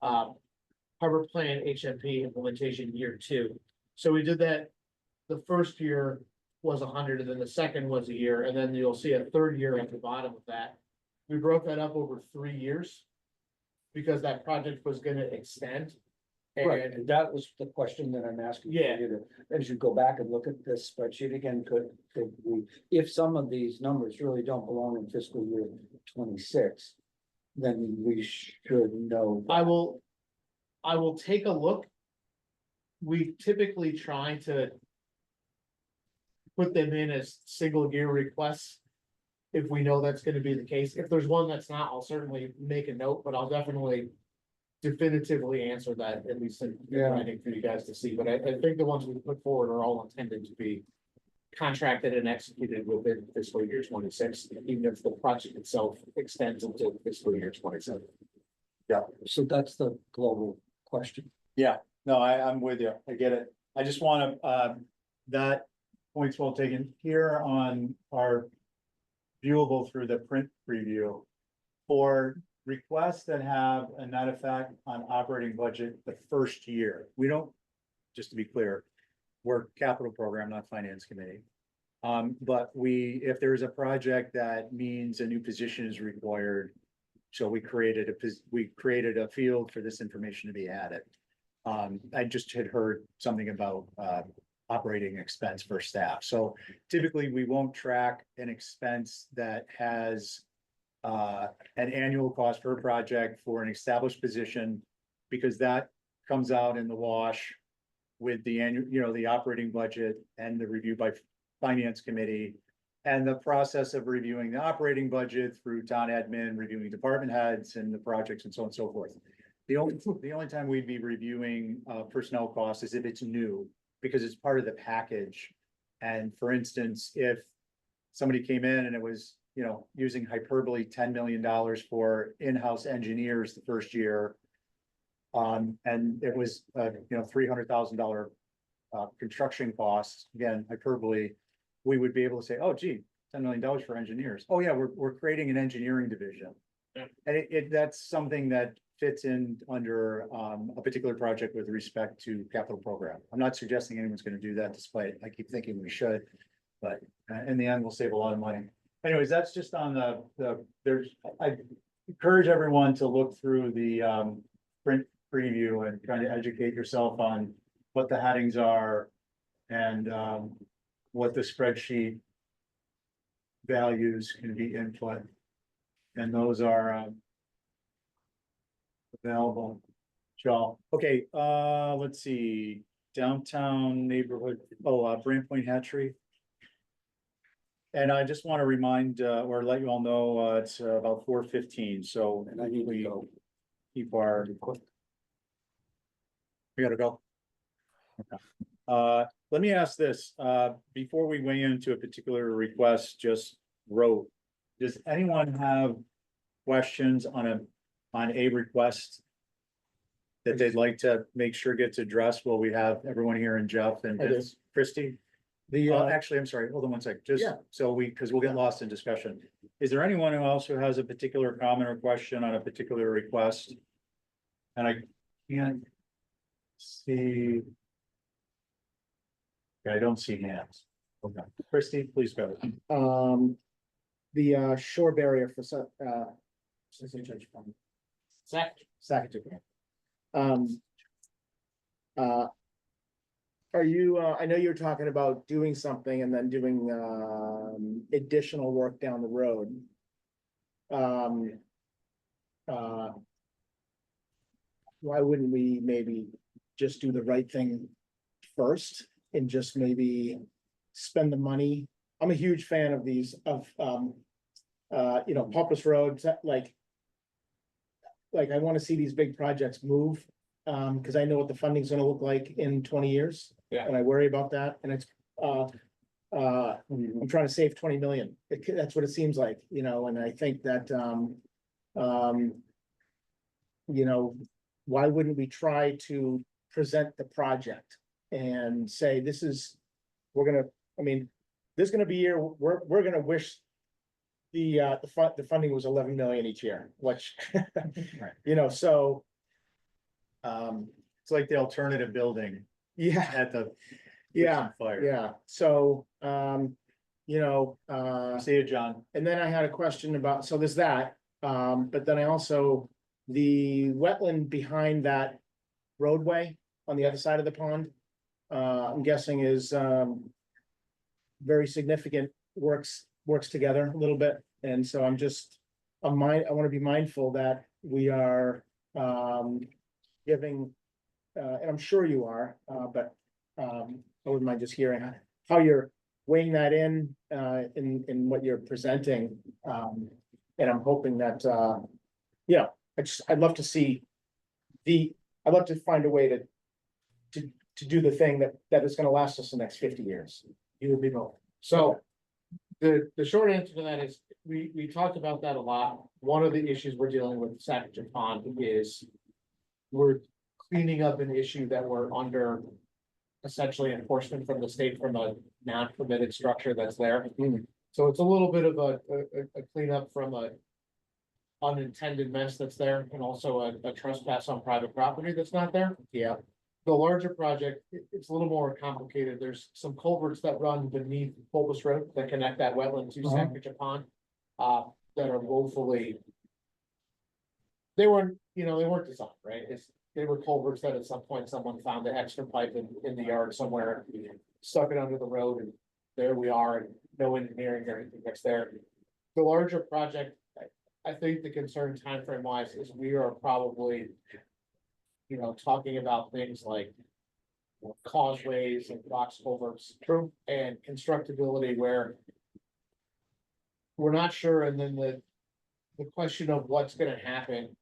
harbor plan HMP implementation year 2. So we did that. The first year was 100, and then the second was a year, and then you'll see a third year at the bottom of that. We broke that up over 3 years. Because that project was gonna extend. Right, And and that was the question that I'm asking. for Yeah. you to- As you go back and look at this spreadsheet again, could we, if some of these numbers really don't belong in fiscal year 26, then we should know. I will take a look. We typically try to. Put them in as single year requests. If we know that's gonna be the case, if there's one that's not, I'll certainly make a note, but I'll definitely. Definitively answer that, at least in Yeah. writing for you guys to see, but I think the ones we put forward are all intended to be. Contracted and executed within fiscal year 26, even if the project itself extends into fiscal year 27. So that's the global question. No, I'm with you. I get it. I just wanna, that point's well taken here on our. Viewable through the print preview. For requests that have a net effect on operating budget the first year, we don't, just to be clear. We're capital program, not finance committee. But if there's a project that means a new position is required. So we created a field for this information to be added. I just had heard something about, operating expense for staff. So typically, we won't track an expense that has. An annual cost per project for an established position, because that comes out in the wash. With the annual, the operating budget and the review by finance committee. And the process of reviewing the operating budget through town admin, reviewing department heads and the projects and so on and so forth. The only time we'd be reviewing personnel costs is if it's new, because it's part of the package. And for instance, if somebody came in and it was, using hyperbole, $10 million for in-house engineers the first year. And it was, $300,000 construction costs, again, hyperbole, we would be able to say, oh gee, $10 million for engineers. Oh yeah, we're creating an engineering division. Yeah. And that's something that fits in under a particular project with respect to capital program. I'm not suggesting anyone's gonna do that, despite I keep thinking we should. But in the end, we'll save a lot of money. Anyways, that's just on I encourage everyone to look through the print preview and try to educate yourself on what the headings are and what the spreadsheet values can be input. And those are available. Joe, okay, let's see, downtown neighborhood, Brand Point Hatchery. And I just want to remind, or let you all know, it's about 4:15, so And I need to we go. keep our. We gotta go. Okay. Let me ask this, before we weigh into a particular request, just wrote, does anyone have questions on a request that they'd like to make sure gets addressed? Well, we have everyone here and Jeff and I do. Christie. The, Actually, I'm sorry, hold on one sec, just Yeah. so because we'll get lost in discussion. Is there anyone else who has a particular comment or question on a particular request? And I can't see. I don't see hands. Okay, Christie, please go. the shore barrier for Zach, Sackatoon. Uh, Are you, I know you're talking about doing something and then doing additional work down the road. Why wouldn't we maybe just do the right thing first and just maybe spend the money? I'm a huge fan of these, Paulus Road, like I wanna see these big projects move, cause I know what the funding's gonna look like in 20 years. Yeah. And I worry about that, and it's, I'm trying to save 20 million, that's what it seems like, and I think that, why wouldn't we try to present the project and say, this is, this is gonna be year, we're gonna wish the funding was 11 million each year, which, so. It's like the alternative building Yeah, at the. yeah, Fire. yeah, so, See you, John. and then I had a question about, so there's that, but then I also, the wetland behind that roadway on the other side of the pond, I'm guessing is, very significant, works together a little bit, and so I wanna be mindful that we are, giving, and I'm sure you are, but, I wouldn't mind just hearing how you're weighing that in in what you're presenting. And I'm hoping that, I'd love to see I'd love to find a way to do the thing that is gonna last us the next 50 years. You would be both. so the short answer to that is, we talked about that a lot. One of the issues we're dealing with Sackatoon Pond is we're cleaning up an issue that we're under essentially enforcement from the state from a non-permitted structure that's there. So it's a little bit of a cleanup from a unintended mess that's there, and also a trespass on private property that's not there. Yeah. The larger project, it's a little more complicated. There's some culverts that run beneath Fulbus Road that connect that wetland to Sackatoon Pond. That are woefully. They weren't designed, right? They were culverts that at some point someone found an extra pipe in the yard somewhere, stuck it under the road, and there we are, and no engineering or anything that's there. The larger project, I think the concern timeframe wise is we are probably, talking about things like causeways and box culverts. True. And constructability where we're not sure, and then the question of what's gonna happen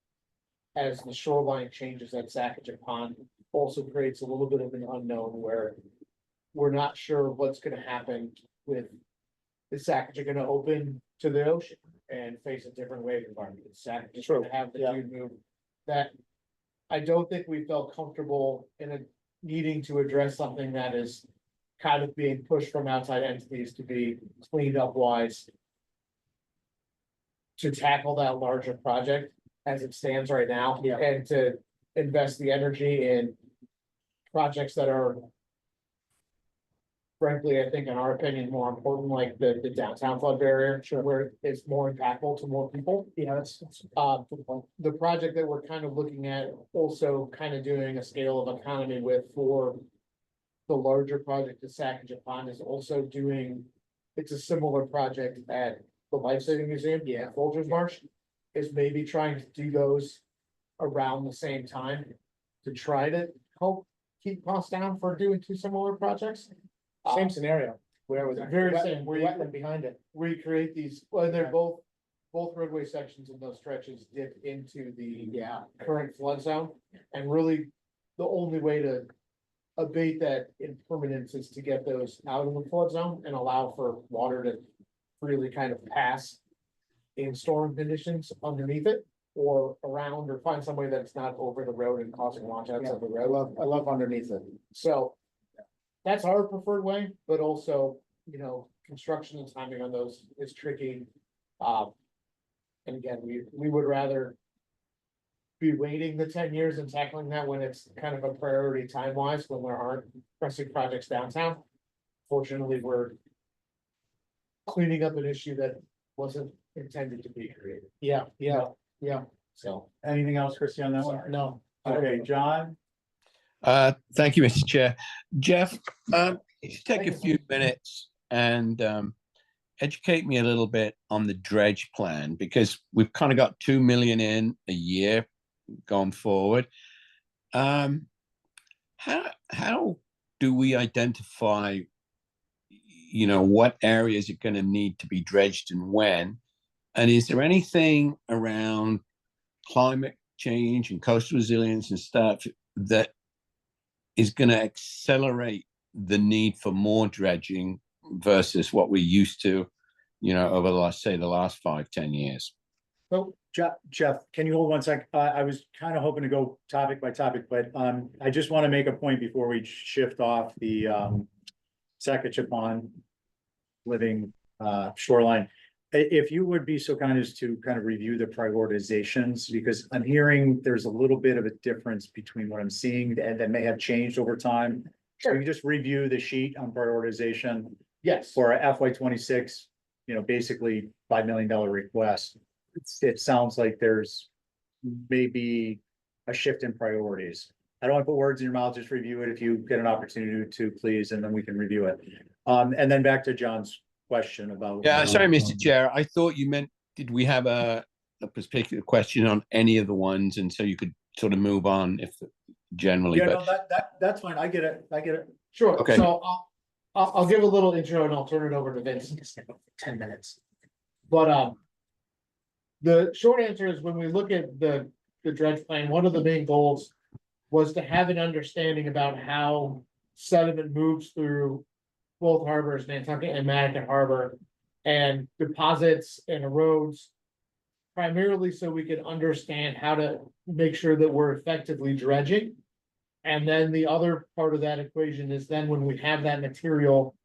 as the shoreline changes at Sackatoon Pond also creates a little bit of an unknown where we're not sure what's gonna happen with, is Sackatoon gonna open to the ocean and face a different wave environment? Is Sackatoon True, gonna have the yeah. dune move? That, I don't think we felt comfortable needing to address something that is kind of being pushed from outside entities to be cleaned up wise to tackle that larger project as it stands right now. Yeah. And to invest the energy in projects that are frankly, I think in our opinion, more important, like the downtown flood barrier, where it's more impactful to more people. Yeah, that's. The project that we're kind of looking at, also kind of doing a scale of economy with for the larger project at Sackatoon Pond is also doing, it's a similar project at the Life Saving Museum, at Folgers Marsh, is maybe trying to do those around the same time to try to help keep costs down for doing two similar projects. Same scenario. Where was it? Very Wet- same, where you- Wetland behind it. recreate these, well, they're both roadway sections in those stretches dip into the current flood zone. And really, the only way to abate that impermanence is to get those out of the flood zone and allow for water to freely kind of pass in storm conditions underneath it or around, or find some way that it's not over the road and causing washouts of the road. I love underneath it. So that's our preferred way, but also, construction and timing on those is tricky. And again, we would rather be waiting the 10 years and tackling that when it's kind of a priority time wise, when there aren't pressing projects downtown. Fortunately, we're cleaning up an issue that wasn't intended to be created, Yeah, so. Anything else, Christie, on that one? no. Okay, John? Thank you, Mr. Chair. Jeff, you should take a few minutes and educate me a little bit on the dredge plan, because we've kind of got 2 million in a year going forward. How do we identify, what areas are going to need to be dredged and when? And is there anything around climate change and coastal resilience and stuff that is going to accelerate the need for more dredging versus what we're used to, over the last 5-10 years? So Jeff, can you hold 1 sec? I was kind of hoping to go topic by topic, but I just want to make a point before we shift off the Saskatchewan living shoreline. If you would be so kind as to kind of review the prioritizations, because I'm hearing there's a little bit of a difference between what I'm seeing and that may have changed over time. So you just review the sheet on prioritization Yes, for FY 26, basically $5 million request. It sounds like there's maybe a shift in priorities. I don't want to put words in your mouth, just review it if you get an opportunity to, please, and then we can review it. And then back to John's question about. Yeah, sorry, Mr. Chair. I thought you meant, did we have a particular question on any of the ones? And so you could sort of move on if generally, Yeah, but no, that's fine. I get it. sure. Okay. So I'll give a little intro and I'll turn it over to Vince. 10 minutes. But the short answer is when we look at the dredge plan, one of the main goals was to have an understanding about how sediment moves through both harbors, Nantucket and Madaket Harbor, and deposits and erodes, primarily so we could understand how to make sure that we're effectively dredging. And then the other part of that equation is then when we have that material,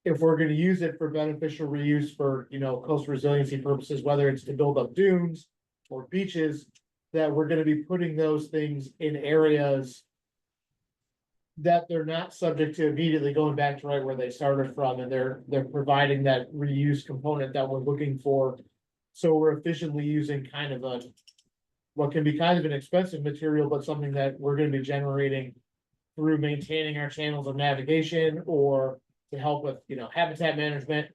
if we're gonna use it for beneficial reuse for, coastal resiliency purposes, whether it's to build up dunes or beaches, that we're gonna be putting those things in areas that they're not subject to immediately going back to right where they started from, and they're providing that reuse component that we're looking for. So we're efficiently using kind of what can be kind of an expensive material, but something that we're gonna be generating through maintaining our channels of navigation, or to help with, habitat management,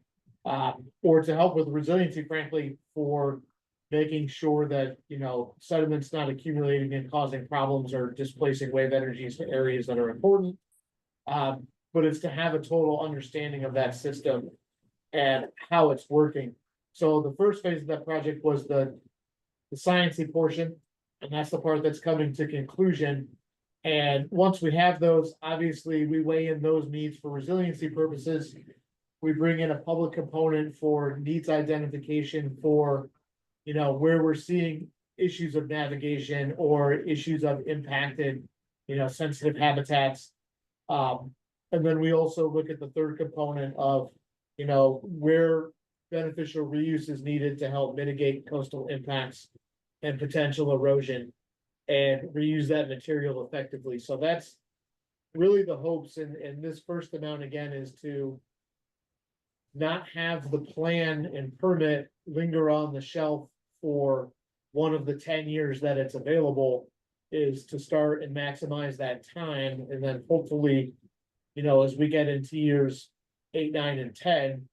or to help with resiliency, frankly, for making sure that, sediment's not accumulating and causing problems or displacing wave energies to areas that are important. But it's to have a total understanding of that system and how it's working. So the first phase of that project was the sciencey portion, and that's the part that's coming to conclusion. And once we have those, obviously, we weigh in those needs for resiliency purposes. We bring in a public component for needs identification for, where we're seeing issues of navigation or issues of impacted, sensitive habitats. And then we also look at the third component of, where beneficial reuse is needed to help mitigate coastal impacts and potential erosion, and reuse that material effectively. So that's really the hopes, and this first amount again is to not have the plan and permit linger on the shelf for one of the 10 years that it's available, is to start and maximize that time. And then hopefully, as we get into years 8, 9, and 10,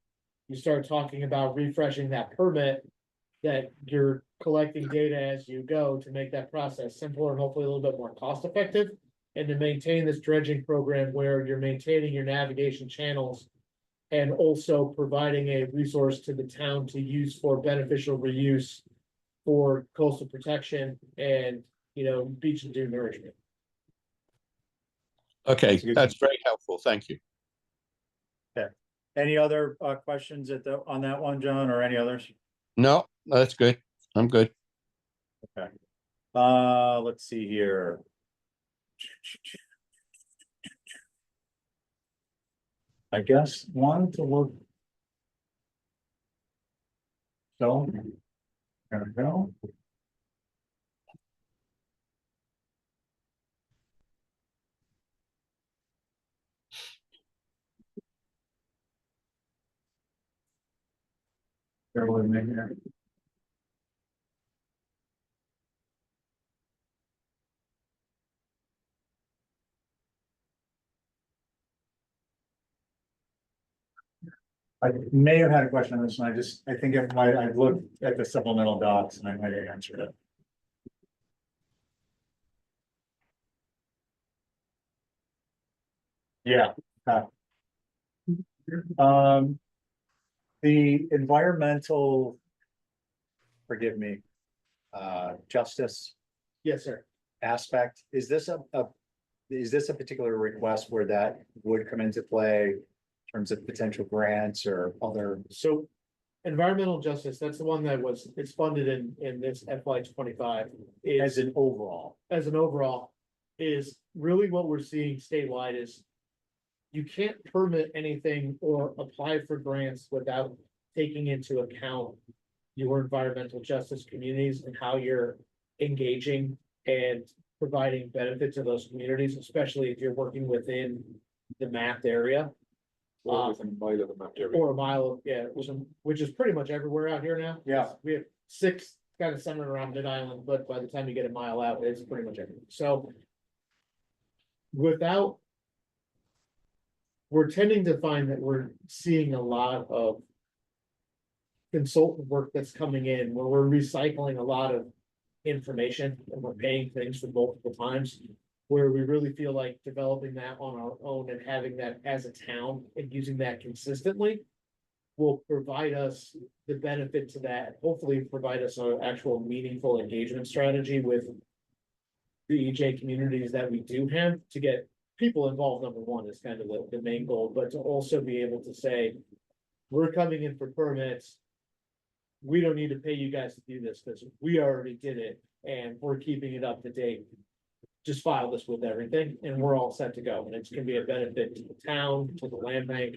you start talking about refreshing that permit, that you're collecting data as you go to make that process simpler and hopefully a little bit more cost effective. And to maintain this dredging program where you're maintaining your navigation channels And also providing a resource to the town to use for beneficial reuse for coastal protection and, beach and dune nourishment. Okay, good. that's very helpful. Thank you. Any other questions on that one, John, or any others? No, that's good. I'm good. Okay. Let's see here. I guess one to look. So. There we go. Bear with me here. I may have had a question on this one. I think I looked at the supplemental docs and I might have answered it. Yeah. The environmental, forgive me, justice Yes, sir. aspect, is this a particular request where that would come into play in terms of potential grants or other? So environmental justice, that's the one that it's funded in this FY 25. As an overall? As an overall, is really what we're seeing statewide is you can't permit anything or apply for grants without taking into account your environmental justice communities and how you're engaging and providing benefit to those communities, especially if you're working within the mapped area. Or within a mile of the mapped area. Or a mile, yeah, which is pretty much everywhere out here now. Yeah. We have 6 kind of centered around Mid Island, but by the time you get a mile out, it's pretty much everywhere. So we're tending to find that we're seeing a lot of consultant work that's coming in where we're recycling a lot of information and we're paying things for multiple times. Where we really feel like developing that on our own and having that as a town and using that consistently will provide us the benefit to that, hopefully provide us an actual meaningful engagement strategy with the EJ communities that we do have to get people involved. Number one is kind of the main goal, but to also be able to say, we're coming in for permits. We don't need to pay you guys to do this because we already did it and we're keeping it up to date. Just file this with everything and we're all set to go. And it's gonna be a benefit to the town, to the land bank.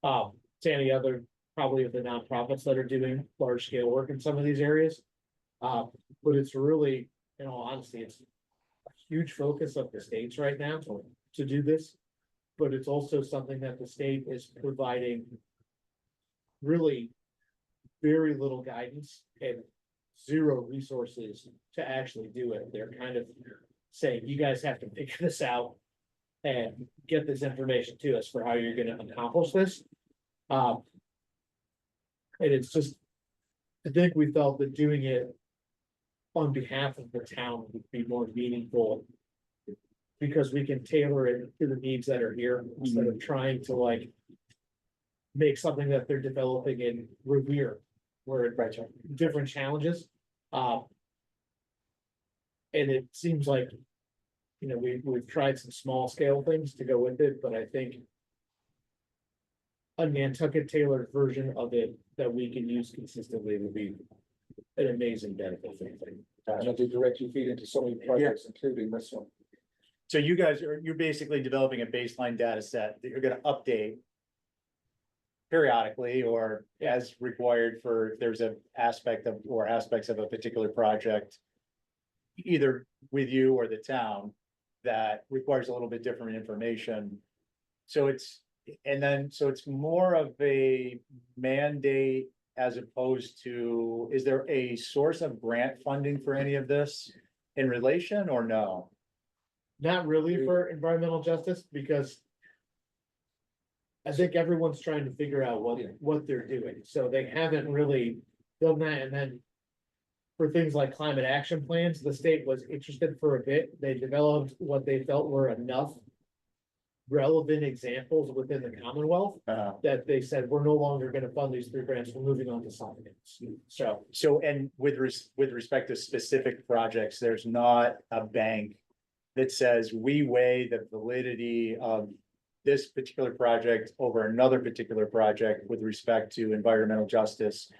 To any other, probably of the nonprofits that are doing large scale work in some of these areas. But it's really, in all honesty, it's a huge focus of the states right now to do this. But it's also something that the state is providing really very little guidance and zero resources to actually do it. They're kind of saying, you guys have to figure this out and get this information to us for how you're gonna accomplish this. And it's just, I think we felt that doing it on behalf of the town would be more meaningful. Because we can tailor it to the needs that are here instead of trying to like make something that they're developing in Revere, where it different challenges. And it seems like, we've tried some small scale things to go with it, but I think a Nantucket tailored version of it that we can use consistently would be an amazing benefit for everything. And it did directly feed into so many projects, including this one. So you're basically developing a baseline data set that you're gonna update periodically or as required for, if there's an aspect of, or aspects of a particular project, either with you or the town, that requires a little bit different information. So it's more of a mandate as opposed to, is there a source of grant funding for any of this in relation or no? Not really for environmental justice, because I think everyone's trying to figure out what they're doing, so they haven't really done that, and then. For things like climate action plans, the state was interested for a bit, they developed what they felt were enough. relevant examples within the Commonwealth that they said, we're no longer gonna fund these 3 grants, we're moving on to something else. So, So, and with respect to specific projects, there's not a bank that says we weigh the validity of this particular project over another particular project with respect to environmental justice.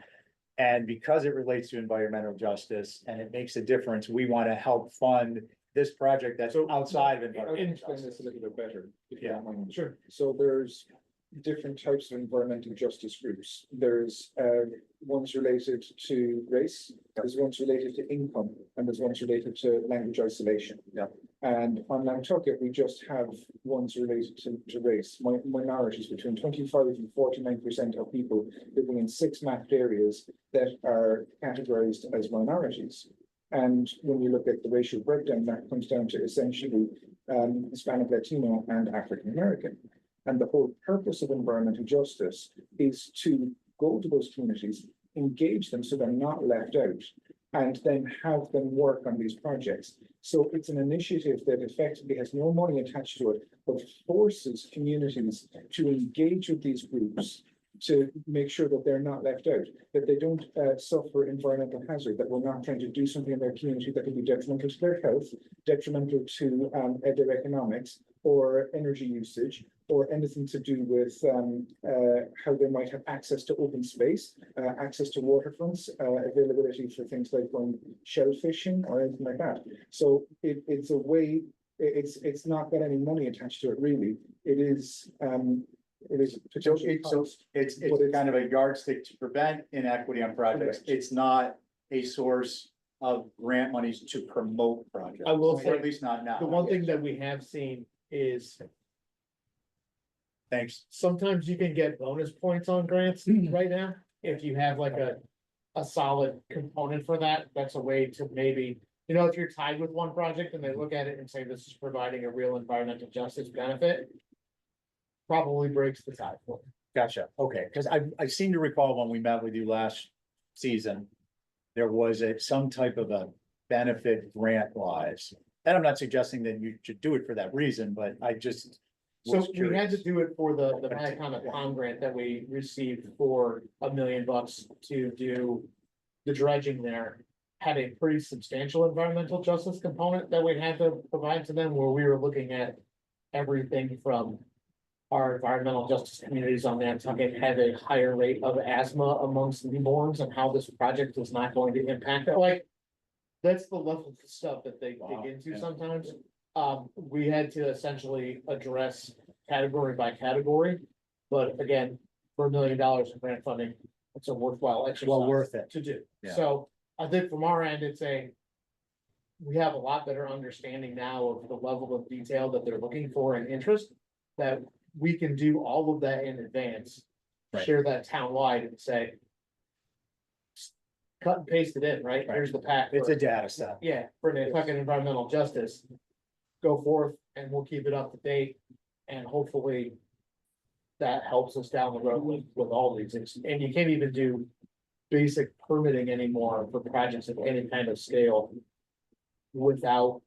And because it relates to environmental justice and it makes a difference, we want to help fund this project that's So- outside of I can environmental explain this justice. a little bit better, if you Yeah. don't mind. sure. So there's different types of environmental justice groups. There's ones related to race, there's ones related to income, and there's ones related to language isolation. Yeah. And on Nantucket, we just have ones related to race. Minorities, between 25 and 49% of people living in 6 mapped areas that are categorized as minorities. And when you look at the racial breakdown, that comes down to essentially Hispanic, Latino, and African American. And the whole purpose of environmental justice is to go to those communities, engage them so they're not left out, and then have them work on these projects. So it's an initiative that effectively has no money attached to it, but forces communities to engage with these groups to make sure that they're not left out, that they don't suffer environmental hazard, that we're not trying to do something in their community that could be detrimental to their health, detrimental to their economics or energy usage, or anything to do with how they might have access to open space, access to waterfronts, availability for things like going shell fishing or anything like that. So it's a way, it's not got any money attached to it, really. It is So it's kind of a yardstick to prevent inequity on projects. Correct. It's not a source of grant monies to promote projects. I will Or say, at least not now. The one thing that we have seen is Thanks. sometimes you can get bonus points on grants right now. If you have like a solid component for that, that's a way to maybe, you know, if you're tied with one project and they look at it and say this is providing a real environmental justice benefit. Probably breaks the tie for you. Gotcha. Okay, because I seem to recall when we met with you last season, there was some type of a benefit grant wise. And I'm not suggesting that you should do it for that reason, but I just. So was we had to curious. do it for the Matacana Pond grant that we received for $1 million to do the dredging there. Had a pretty substantial environmental justice component that we had to provide to them, where we were looking at everything from our environmental justice communities on Nantucket have a higher rate of asthma amongst newborns, and how this project is not going to impact it. Like, that's the level of stuff that they Wow, dig into yeah. sometimes. We had to essentially address category by category. But again, for $1 million in grant funding, it's a worthwhile exercise. Well worth it. To do. Yeah. So I think from our end, it's we have a lot better understanding now of the level of detail that they're looking for and interest, that we can do all of that in advance. Right. Share that townwide and say, cut and paste it in, right? Right. Here's the pack. It's for- a data set. Yeah, for Nantucket environmental justice. Go forth and we'll keep it up to date, and hopefully. That helps us down the road with all these, and you can't even do basic permitting anymore for projects of any kind of scale. Without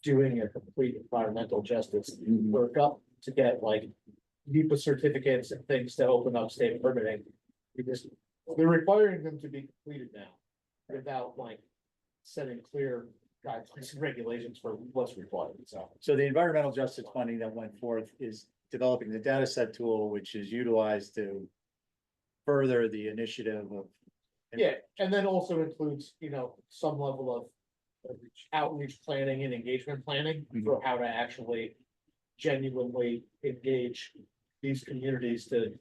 doing a complete environmental justice workup to get like NEPA certificates and things to open up state permitting. Because they're requiring them to be completed now without like setting clear guidelines and regulations for what's required, so. So the environmental justice funding that went forth is developing the data set tool, which is utilized to further the initiative of. Yeah, and then also includes, you know, some level of outreach planning and engagement planning for how to actually genuinely engage these communities to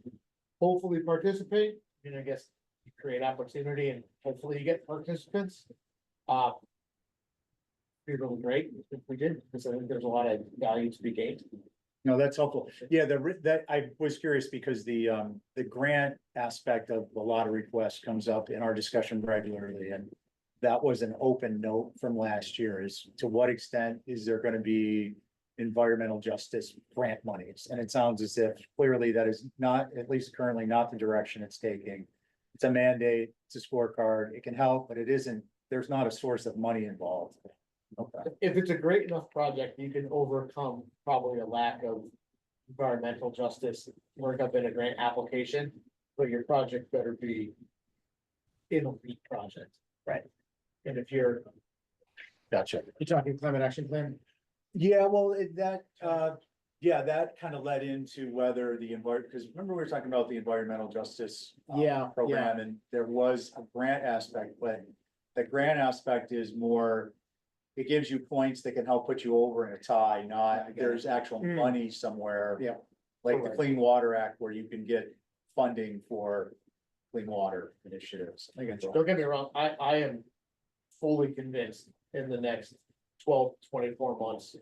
hopefully participate, and I guess you create opportunity and hopefully you get participants. Be really great if we did, because I think there's a lot of value to be gained. No, that's helpful. Yeah, that I was curious because the grant aspect of the lottery request comes up in our discussion regularly, and that was an open note from last year, is to what extent is there gonna be environmental justice grant monies? And it sounds as if clearly that is not, at least currently, not the direction it's taking. It's a mandate, it's a scorecard, it can help, but it isn't, there's not a source of money involved. Okay. If it's a great enough project, you can overcome probably a lack of environmental justice work up in a grant application, but your project better be an elite project. Right. And if you're, Gotcha. You're talking climate action plan? Yeah, well, yeah, that kind of led into whether the because remember we were talking about the environmental justice. Yeah, Program, and there was a grant aspect, but the grant aspect is more. It gives you points that can help put you over in a tie, not, there's actual Mm. money somewhere. Yeah. Like the Correct. Clean Water Act where you can get funding for clean water initiatives. I think it's- don't get me wrong, I am fully convinced in the next 12-24 months.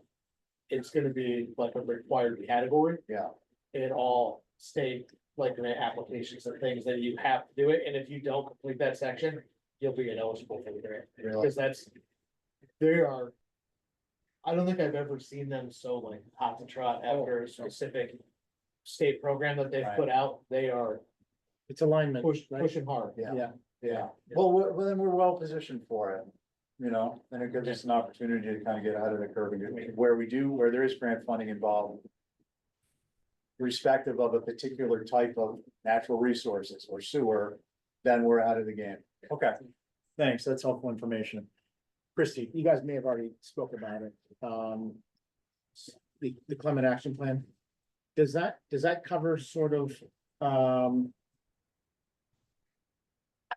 It's gonna be like a required category Yeah, in all state, like grant applications and things that you have to do it, and if you don't complete that section, you'll be ineligible for the grant. really. Because they are. I don't think I've ever seen them so like hot to trot after a specific state program that they've Right. put out. They are It's alignment, right? pushing hard. Yeah. Yeah. Yeah, well, then we're well positioned for it, you know, and it gives us an opportunity to kind of get ahead of the curve and get where there is grant funding involved. Respective of a particular type of natural resources or sewer, then we're out of the game. Okay, thanks, that's helpful information. Christie, You guys may have already spoke about it. The climate action plan. Does that cover sort of,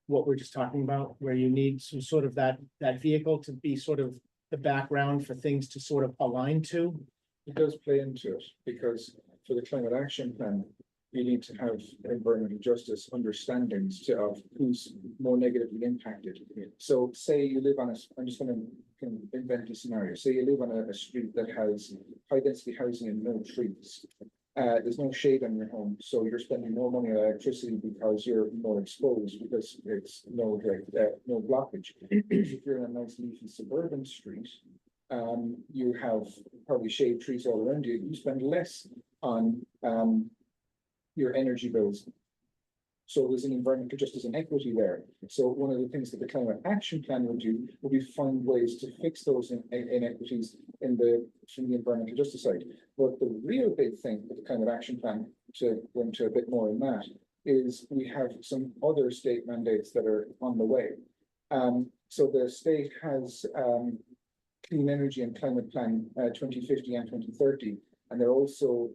what we're just talking about, where you need some sort of that vehicle to be sort of the background for things to sort of align to? It does play into it, because for the climate action plan, you need to have environmental justice understandings of who's more negatively impacted. So say you live on I'm just gonna invent a scenario, say you live on a street that has high density housing and no trees. There's no shade on your home, so you're spending more money on electricity because you're more exposed, because it's no blockage. If you're in a nice leafy suburban street, you have probably shade trees all around you, you spend less on your energy bills. So there's an environmental justice and equity there. So one of the things that the climate action plan will do will be find ways to fix those inequities from the environmental justice side. But the real big thing with the climate action plan, to go into a bit more in that, is we have some other state mandates that are on the way. So the state has Clean Energy and Climate Plan 2050 and 2030, and they're also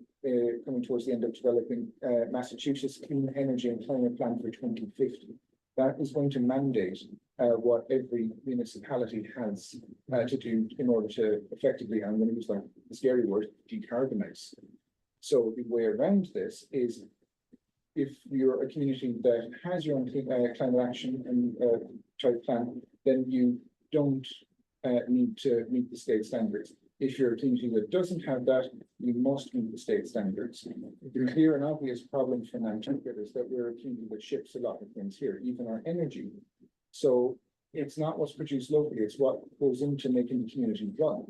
coming towards the end of developing Massachusetts Clean Energy and Climate Plan for 2050. That is going to mandate what every municipality has to do in order to effectively, I'm going to use the scary word, decarbonize. So the way around this is, if you're a community that has your own climate action and type plan, then you don't need to meet the state standards. If you're a community that doesn't have that, you must meet the state standards. The clear and obvious problem for Nantucket is that we're a community that ships a lot of things here, even our energy. So it's not what's produced locally, it's what goes into making the community run.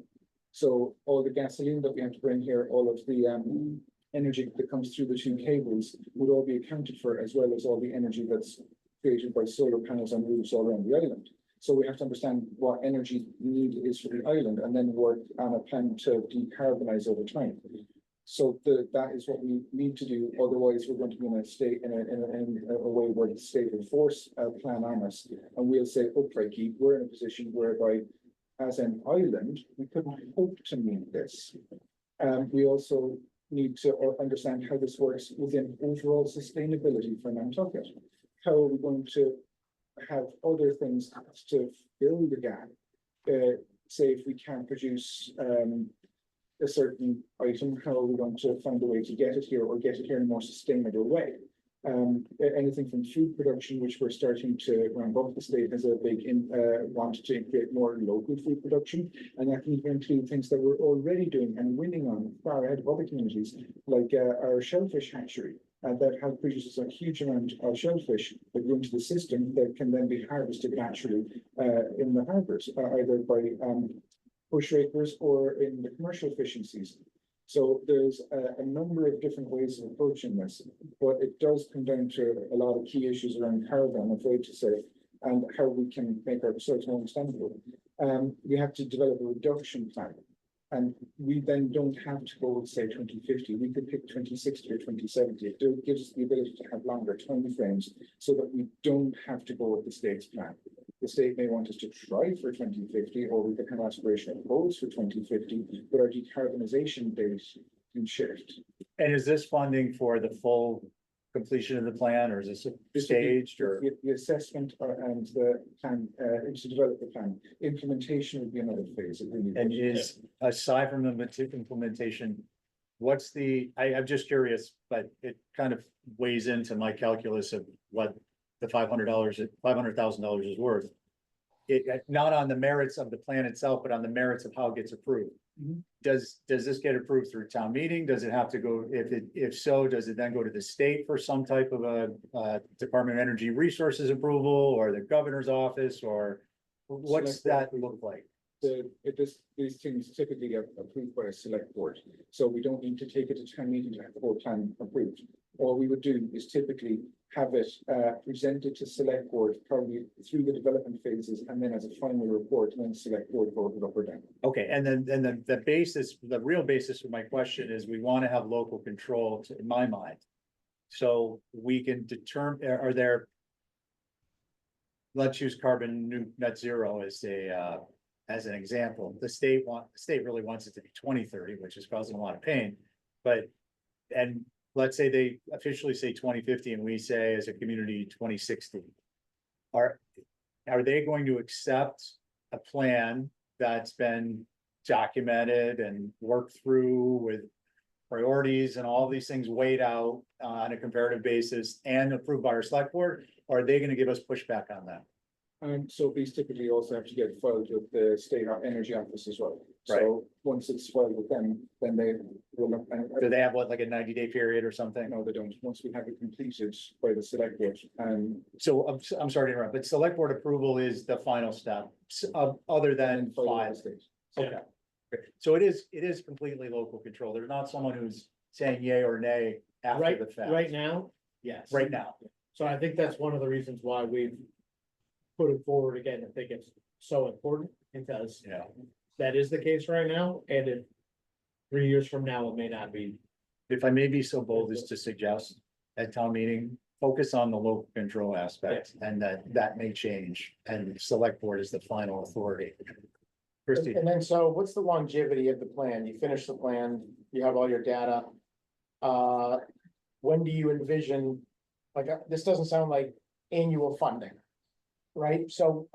So all the gasoline that we have to bring here, all of the energy that comes through the two cables would all be accounted for, as well as all the energy that's created by solar panels on roofs all around the island. So we have to understand what energy need is for the island, and then work on a plan to decarbonize over time. So that is what we need to do. Otherwise, we're going to be in a state in a way where the state will force a plan on us, and we'll say, "Oh, crikey, we're in a position whereby, as an island, we couldn't hope to meet this." We also need to understand how this works within overall sustainability for Nantucket. How are we going to have other things to fill the gap? Say if we can't produce a certain item, how are we going to find a way to get it here, or get it here in a more sustainable way? Anything from food production, which we're starting to ramp up. The state has a big want to create more local food production, and that can even include things that we're already doing and winning on far ahead of other communities, like our shellfish hatchery. That produces a huge amount of shellfish that go into the system that can then be harvested naturally in the harbours, either by bush rakers or in the commercial fishing season. So there's a number of different ways of approaching this, but it does come down to a lot of key issues around carbon, I'm afraid to say, and how we can make ourselves more understandable. We have to develop a reduction plan. And we then don't have to go with, say, 2050, we could pick 2060 or 2070. It gives us the ability to have longer time frames so that we don't have to go with the state's plan. The state may want us to try for 2050, or we could have aspirational goals for 2050, but our decarbonization date can shift. And is this funding for the full completion of the plan, or is this staged, or? The assessment and the plan, to develop the plan, implementation would be another phase. It really And would. is, aside from the implementation, what's I'm just curious, but it kind of weighs into my calculus of what the $500,000 is worth. Not on the merits of the plan itself, but on the merits of how it gets approved. Mhm. Does this get approved through town meeting? Does it have to go, if so, does it then go to the state for some type of a Department of Energy Resources approval, or the governor's office, or what's that look like? These things typically get approved by a select board, so we don't need to take it to town meeting to have the whole plan approved. All we would do is typically have it presented to select board, probably through the development phases, and then as a final report, and then select board voted up or down. Okay, and then the real basis for my question is we want to have local control in my mind. So we can determine, are there? Let's use net zero as an example. The state really wants it to be 2030, which is causing a lot of pain. And let's say they officially say 2050 and we say as a community 2060. Are they going to accept a plan that's been documented and worked through with priorities and all these things weighed out on a comparative basis and approved by our select board? Or are they going to give us pushback on that? So these typically also have to get filed with the state energy office as well. Right. So once it's filed with them, then they will look. Do they have like a 90-day period or something? No, they don't. Once we have it completed by the select board, So I'm sorry to interrupt, but select board approval is the final step, other than filed five. with the state. Okay. So it is completely local control. There's not someone who's saying yay or nay after Right, the fact. right now, yes. Right now. So I think that's one of the reasons why we've put it forward again. I think it's so important because Yeah. that is the case right now, and if 3 years from now, it may not be. If I may be so bold as to suggest at town meeting, focus on the local control aspect, and that may change, and select board is the final authority. Christie, And then, so what's the longevity of the plan? You finish the plan, you have all your data. When do you envision, like, this doesn't sound like annual funding. Right, so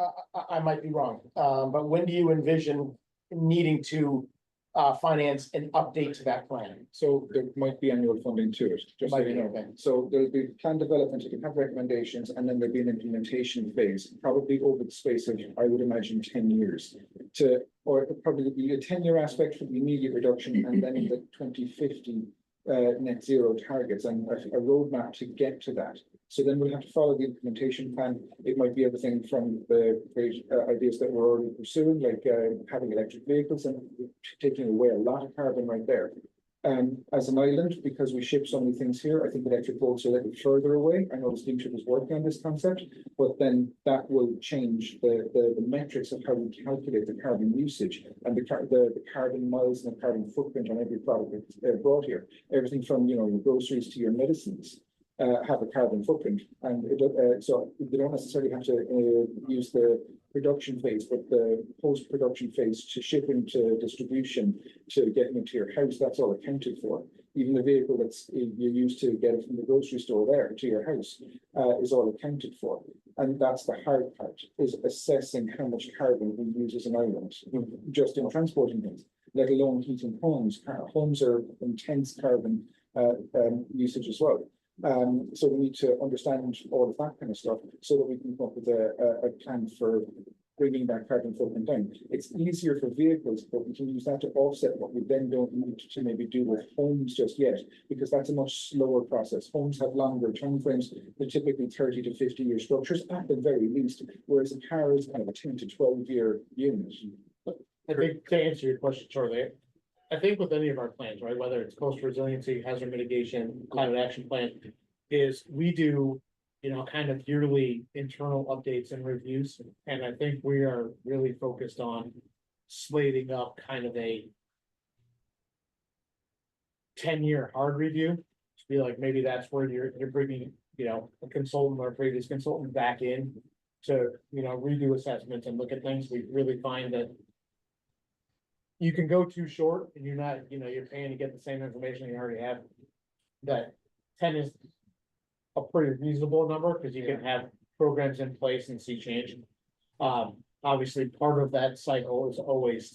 I might be wrong, but when do you envision needing to finance an update to that plan? So there might be annual funding to it. Just Might so you be, know. okay. So there'll be plan development, you can have recommendations, and then there'll be an implementation phase, probably over the space of, I would imagine, 10 years. Or probably be a 10-year aspect for the immediate reduction, and then the 2050 net zero targets and a roadmap to get to that. So then we'll have to follow the implementation plan. It might be everything from the great ideas that we're already pursuing, like having electric vehicles and taking away a lot of carbon right there. As an island, because we ship so many things here, I think electric boats are a little further away. I know the steamship is working on this concept, but then that will change the metrics of how we calculate the carbon usage and the carbon miles and the carbon footprint on every product that's brought here. Everything from, your groceries to your medicines have a carbon footprint, and so they don't necessarily have to use the production phase, but the post-production phase to shipping to distribution to getting into your house, that's all accounted for. Even the vehicle that's you use to get it from the grocery store there to your house is all accounted for. And that's the hard part, is assessing how much carbon we use as an island, just in transporting things, let alone heating homes. Homes are intense carbon usage as well. So we need to understand all of that kind of stuff so that we can come up with a plan for bringing that carbon footprint down. It's easier for vehicles, but we can use that to offset what we then don't need to maybe do with homes just yet, because that's a much slower process. Homes have longer time frames. They're typically 30 to 50 year structures at the very least, whereas a car is kind of a 10 to 12 year unit. I think to answer your question shortly, I think with any of our plans, right, whether it's coastal resiliency, hazard mitigation, climate action plan, is we do, kind of yearly internal updates and reviews. And I think we are really focused on slating up kind of a 10-year hard review. To be like, maybe that's where you're bringing, a consultant or a previous consultant back in to, redo assessments and look at things. We really find that you can go too short and you're not, you're paying to get the same information you already have. That 10 is a pretty reasonable number, because you can have programs in place and see change. Obviously, part of that cycle is always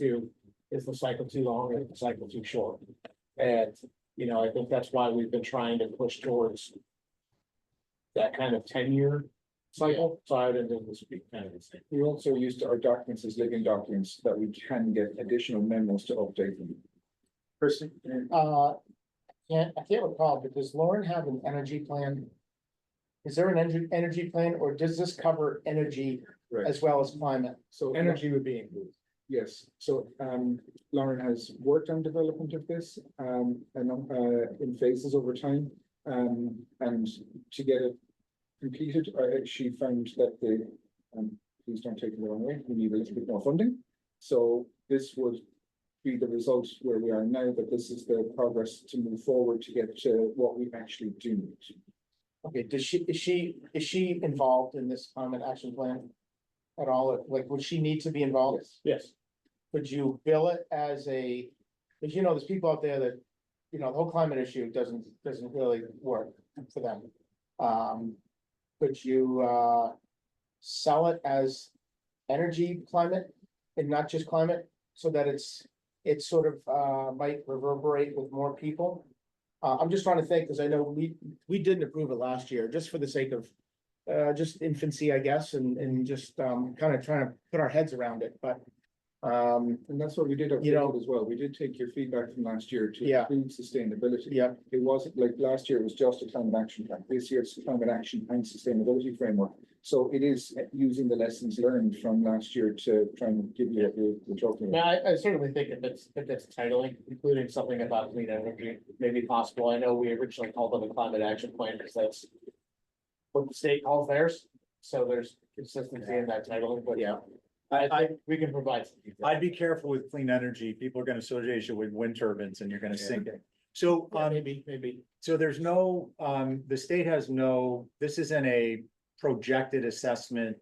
is the cycle too long or the cycle too short? And, I think that's why we've been trying to push towards that kind of 10-year cycle. So I would this would be kind of the same. We also used our documents as living documents that we can get additional memos to update them. Person, I can't recall, but does Lauren have an energy plan? Is there an energy plan, or does this cover energy Right. as well as climate? So Energy would be included. yes, so Lauren has worked on development of this and in phases over time. And to get it completed, she found that please don't take it the wrong way, we need a little bit more funding. So this would be the result where we are now, but this is the progress to move forward to get to what we actually do need. Okay, is she involved in this climate action plan at all? Like, would she need to be involved? Yes. Could you bill it as a, because there's people out there that, the whole climate issue doesn't really work for them. Could you sell it as energy climate and not just climate, so that it's sort of might reverberate with more people? I'm just trying to think, because I know we didn't approve it last year, just for the sake of just infancy, I guess, and just kind of trying to put our heads around it, but And that's what we did You know- as well. We did take your feedback from last year to Yeah. include sustainability. yeah, It wasn't like last year, it was just a climate action plan. This year it's a climate action and sustainability framework. So it is using the lessons learned from last year to try and give you what we're talking Now, about. I certainly think if it's titling, including something about clean energy, may be possible. I know we originally called it a climate action plan, because that's what the state calls theirs. So there's consistency in that titling, but yeah, I think we can provide some detail. I'd be careful with clean energy. People are gonna associate you with wind turbines and you're gonna sink it. So, Yeah, maybe. so there's no, the state has no, this isn't a projected assessment,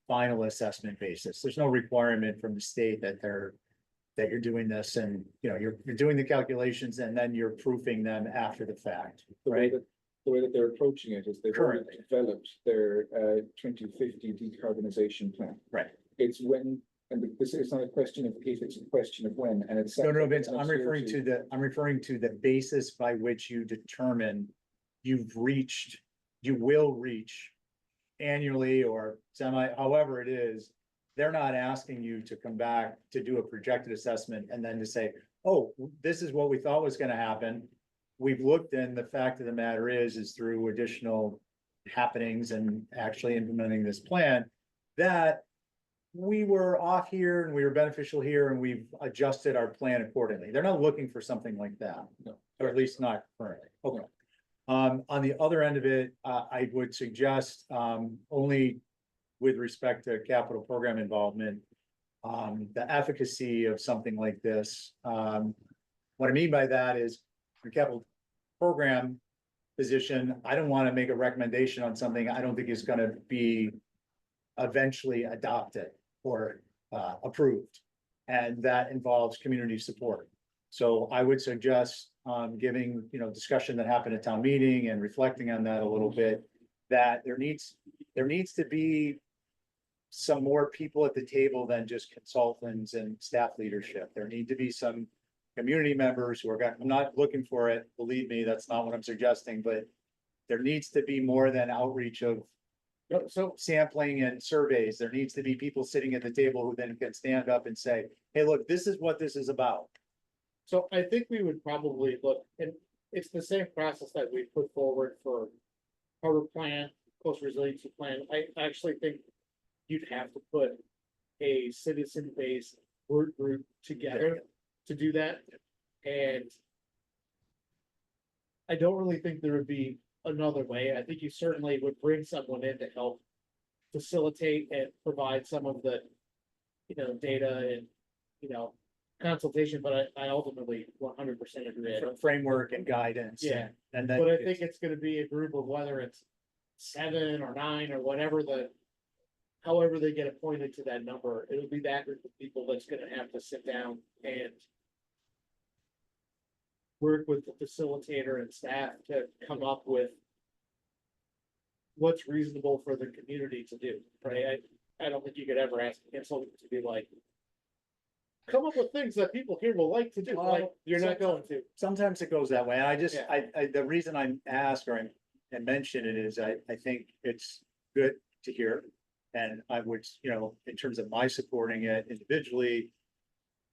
final assessment basis. There's no requirement from the state that you're doing this and, you're doing the calculations and then you're proofing them after the fact, right? The way that they're approaching it is they've already Currently. developed their 2050 decarbonization plan. Right. It's when, and this is not a question of if, it's a question of when, and it's. No, Vince, I'm referring to the basis by which you determine you will reach annually or however it is. They're not asking you to come back to do a projected assessment and then to say, oh, this is what we thought was gonna happen. We've looked, and the fact of the matter is through additional happenings and actually implementing this plan, that we were off here and we were beneficial here and we've adjusted our plan accordingly. They're not looking for something like that. No. Or at least not currently. Okay. On the other end of it, I would suggest, only with respect to capital program involvement, the efficacy of something like this. What I mean by that is the capital program position, I don't want to make a recommendation on something I don't think is going to be eventually adopted or approved. And that involves community support. So I would suggest giving, discussion that happened at town meeting and reflecting on that a little bit, that there needs to be some more people at the table than just consultants and staff leadership. There need to be some community members who I'm not looking for it, believe me, that's not what I'm suggesting, but there needs to be more than outreach of So sampling and surveys. There needs to be people sitting at the table who then can stand up and say, hey, look, this is what this is about. So I think we would probably look, and it's the same process that we put forward for harbor plan, coastal resiliency plan. I actually think you'd have to put a citizen-based work group together to do that. And I don't really think there would be another way. I think you certainly would bring someone in to help facilitate and provide some of the, data and, consultation, but I ultimately 100% agree. I don't- Framework and guidance. Yeah. And then. But I think it's gonna be a group of whether it's 7 or 9 or whatever however they get appointed to that number, it'll be that group of people that's gonna have to sit down and work with the facilitator and staff to come up with what's reasonable for the community to do, right? I don't think you could ever ask a consultant to be like, come up with things that people here will like to do, like, Well, you're not going to. Sometimes it goes that way, and I just, Yeah. the reason I'm asked or I mention it is I think it's good to hear. And I would, in terms of my supporting it individually,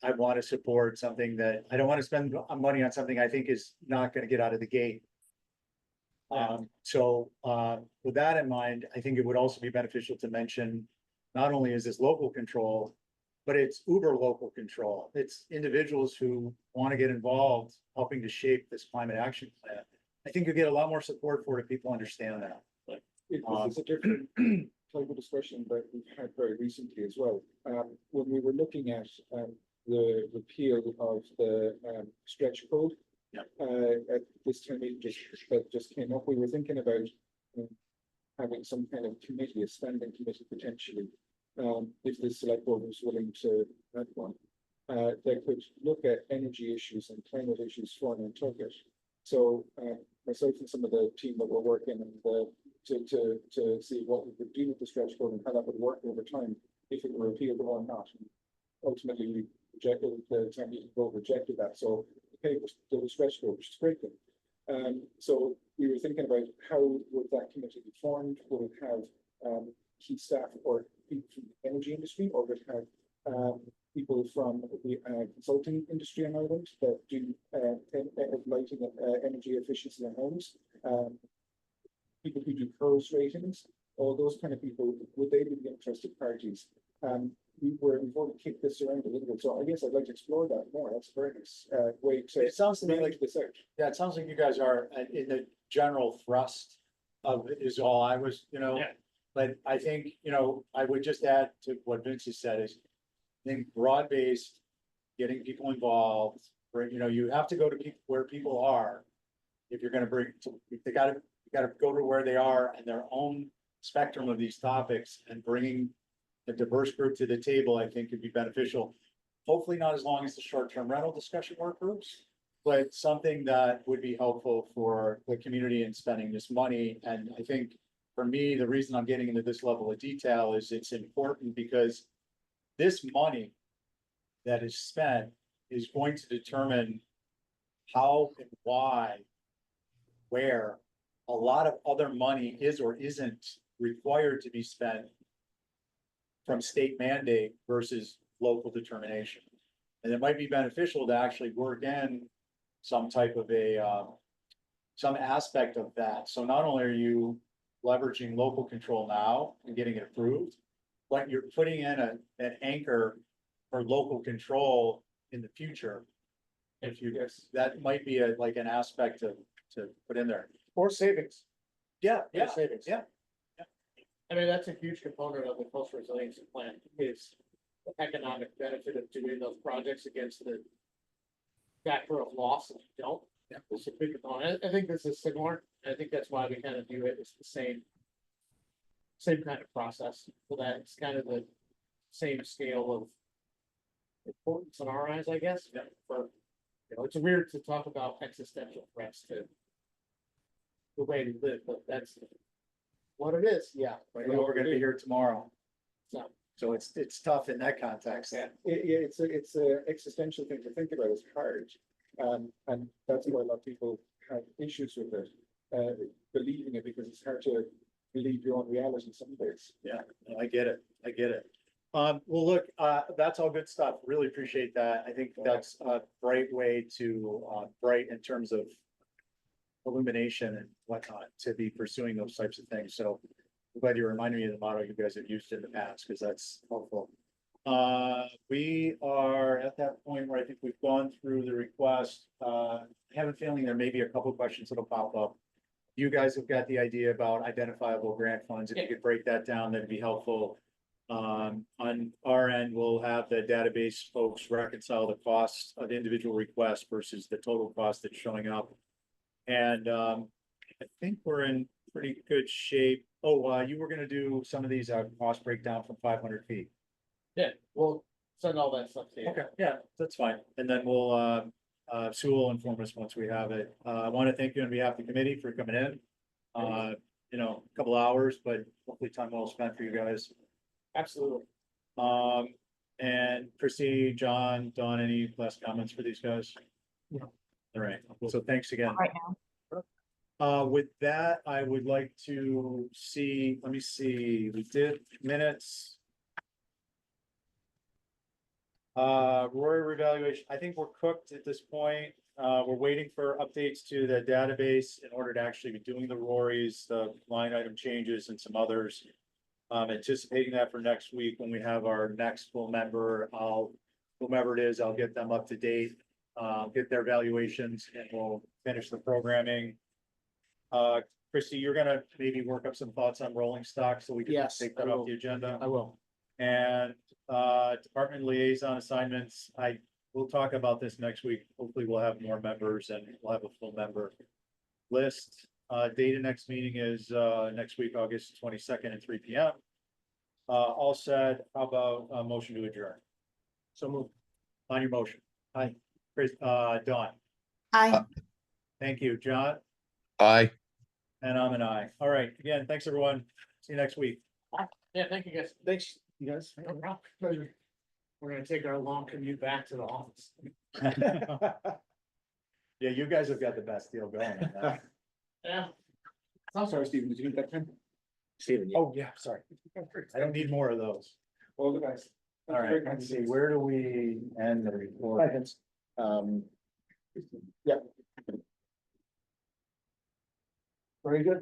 I want to support something that, I don't want to spend money on something I think is not gonna get out of the gate. Yeah. With that in mind, I think it would also be beneficial to mention, not only is this local control, but it's uber local control. It's individuals who want to get involved, helping to shape this climate action plan. I think you'll get a lot more support for it if people understand that. It's a different type of discussion that we've had very recently as well. When we were looking at the repeal of the stretch code. Yeah. At this time, that just came up, we were thinking about having some kind of committee, a standing committee potentially. If the select board was willing to that one, that could look at energy issues and climate issues for Nantucket. So myself and some of the team that were working and to see what we could do with the stretch code and how that would work over time if it were repealed or not. And ultimately, we rejected the town meeting vote rejected that. So okay, there was stretch code, which is great thing. So we were thinking about how would that committee be formed? Would it have key staff or people from the energy industry, or would it have people from the consulting industry in Ireland that do lighting energy efficiency in homes? People who do PROS ratings, all those kind of people, would they be the interested parties? We've already kicked this around a little bit, so I guess I'd like to explore that more. That's a very nice way to. It sounds to me like, this out. yeah, it sounds like you guys are in the general thrust of it is all I was, Yeah. but I think, I would just add to what Vince has said is, I think broad-based, getting people involved, you have to go to people where people are. If you're gonna bring, you gotta go to where they are and their own spectrum of these topics, and bringing a diverse group to the table, I think could be beneficial. Hopefully not as long as the short-term rental discussion work groups, but something that would be helpful for the community in spending this money. And I think for me, the reason I'm getting into this level of detail is it's important because this money that is spent is going to determine how and why, where a lot of other money is or isn't required to be spent from state mandate versus local determination. And it might be beneficial to actually work in some type of some aspect of that. So not only are you leveraging local control now and getting it approved, but you're putting in an anchor for local control in the future. If you, that might be like an aspect to put in there. Or savings. Yeah, Or savings. yeah. I mean, that's a huge component of the coastal resiliency plan is the economic benefit of doing those projects against the factor of loss if you don't. Yeah. It's a big component. I think this is similar. I think that's why we kind of view it as the same kind of process, so that it's kind of the same scale of importance in our eyes, I guess. Yeah. For, it's weird to talk about existential threats to the way we live, but that's what it is. Yeah, we're gonna be here tomorrow. So, So it's tough in that context. Yeah, it's a existential thing to think about. It's hard, and that's why a lot of people have issues with it, believing it, because it's hard to believe your own reality some days. Yeah, no, I get it. Well, look, that's all good stuff. Really appreciate that. I think that's a great way to, bright in terms of illumination and whatnot, to be pursuing those types of things. So I'm glad you reminded me of the motto you guys have used in the past, because that's helpful. We are at that point where I think we've gone through the request. I have a feeling there may be a couple of questions that'll pop up. You guys have got the idea about identifiable grant funds. If you could break that down, that'd be helpful. On our end, we'll have the database folks reconcile the cost of the individual requests versus the total cost that's showing up. And, I think we're in pretty good shape. Oh, you were gonna do some of these, cost breakdown from 500 feet. Yeah, we'll send all that stuff to you. Okay, yeah, that's fine. And then we'll, Sue will inform us once we have it. I want to thank you on behalf of the committee for coming in. A couple hours, but hopefully time well spent for you guys. Absolutely. And Christy, John, Don, any last comments for these guys? No. All right, so thanks again. Right With that, I would like to see, let me see, we did minutes. Rory revaluation, I think we're cooked at this point. We're waiting for updates to the database in order to actually be doing the Rorys, the line item changes and some others. Anticipating that for next week when we have our next full member, whomever it is, I'll get them up to date. Get their valuations and we'll finish the programming. Christy, you're gonna maybe work up some thoughts on rolling stock so we can Yes, take I that off will. the agenda. I will. And department liaison assignments, we'll talk about this next week. Hopefully we'll have more members and we'll have a full member list. Date of next meeting is next week, August 22nd at 3 p.m. All said, how about a motion to adjourn? So move. On your motion. Hi, Chris, Dawn. Aye. Thank you, John, Aye. and I'm an aye. All right, again, thanks everyone. See you next week. Yeah, thank you guys. Thanks, you guys. No problem. We're gonna take our long commute back to the office. Yeah, you guys have got the best deal going on that. Yeah. I'm sorry, Stephen, did you need that pen? Steven. Oh, yeah, sorry. I don't need more of those. All the guys. All right, let's see, where do we end the report? Hi, Vince. Yeah. Very good.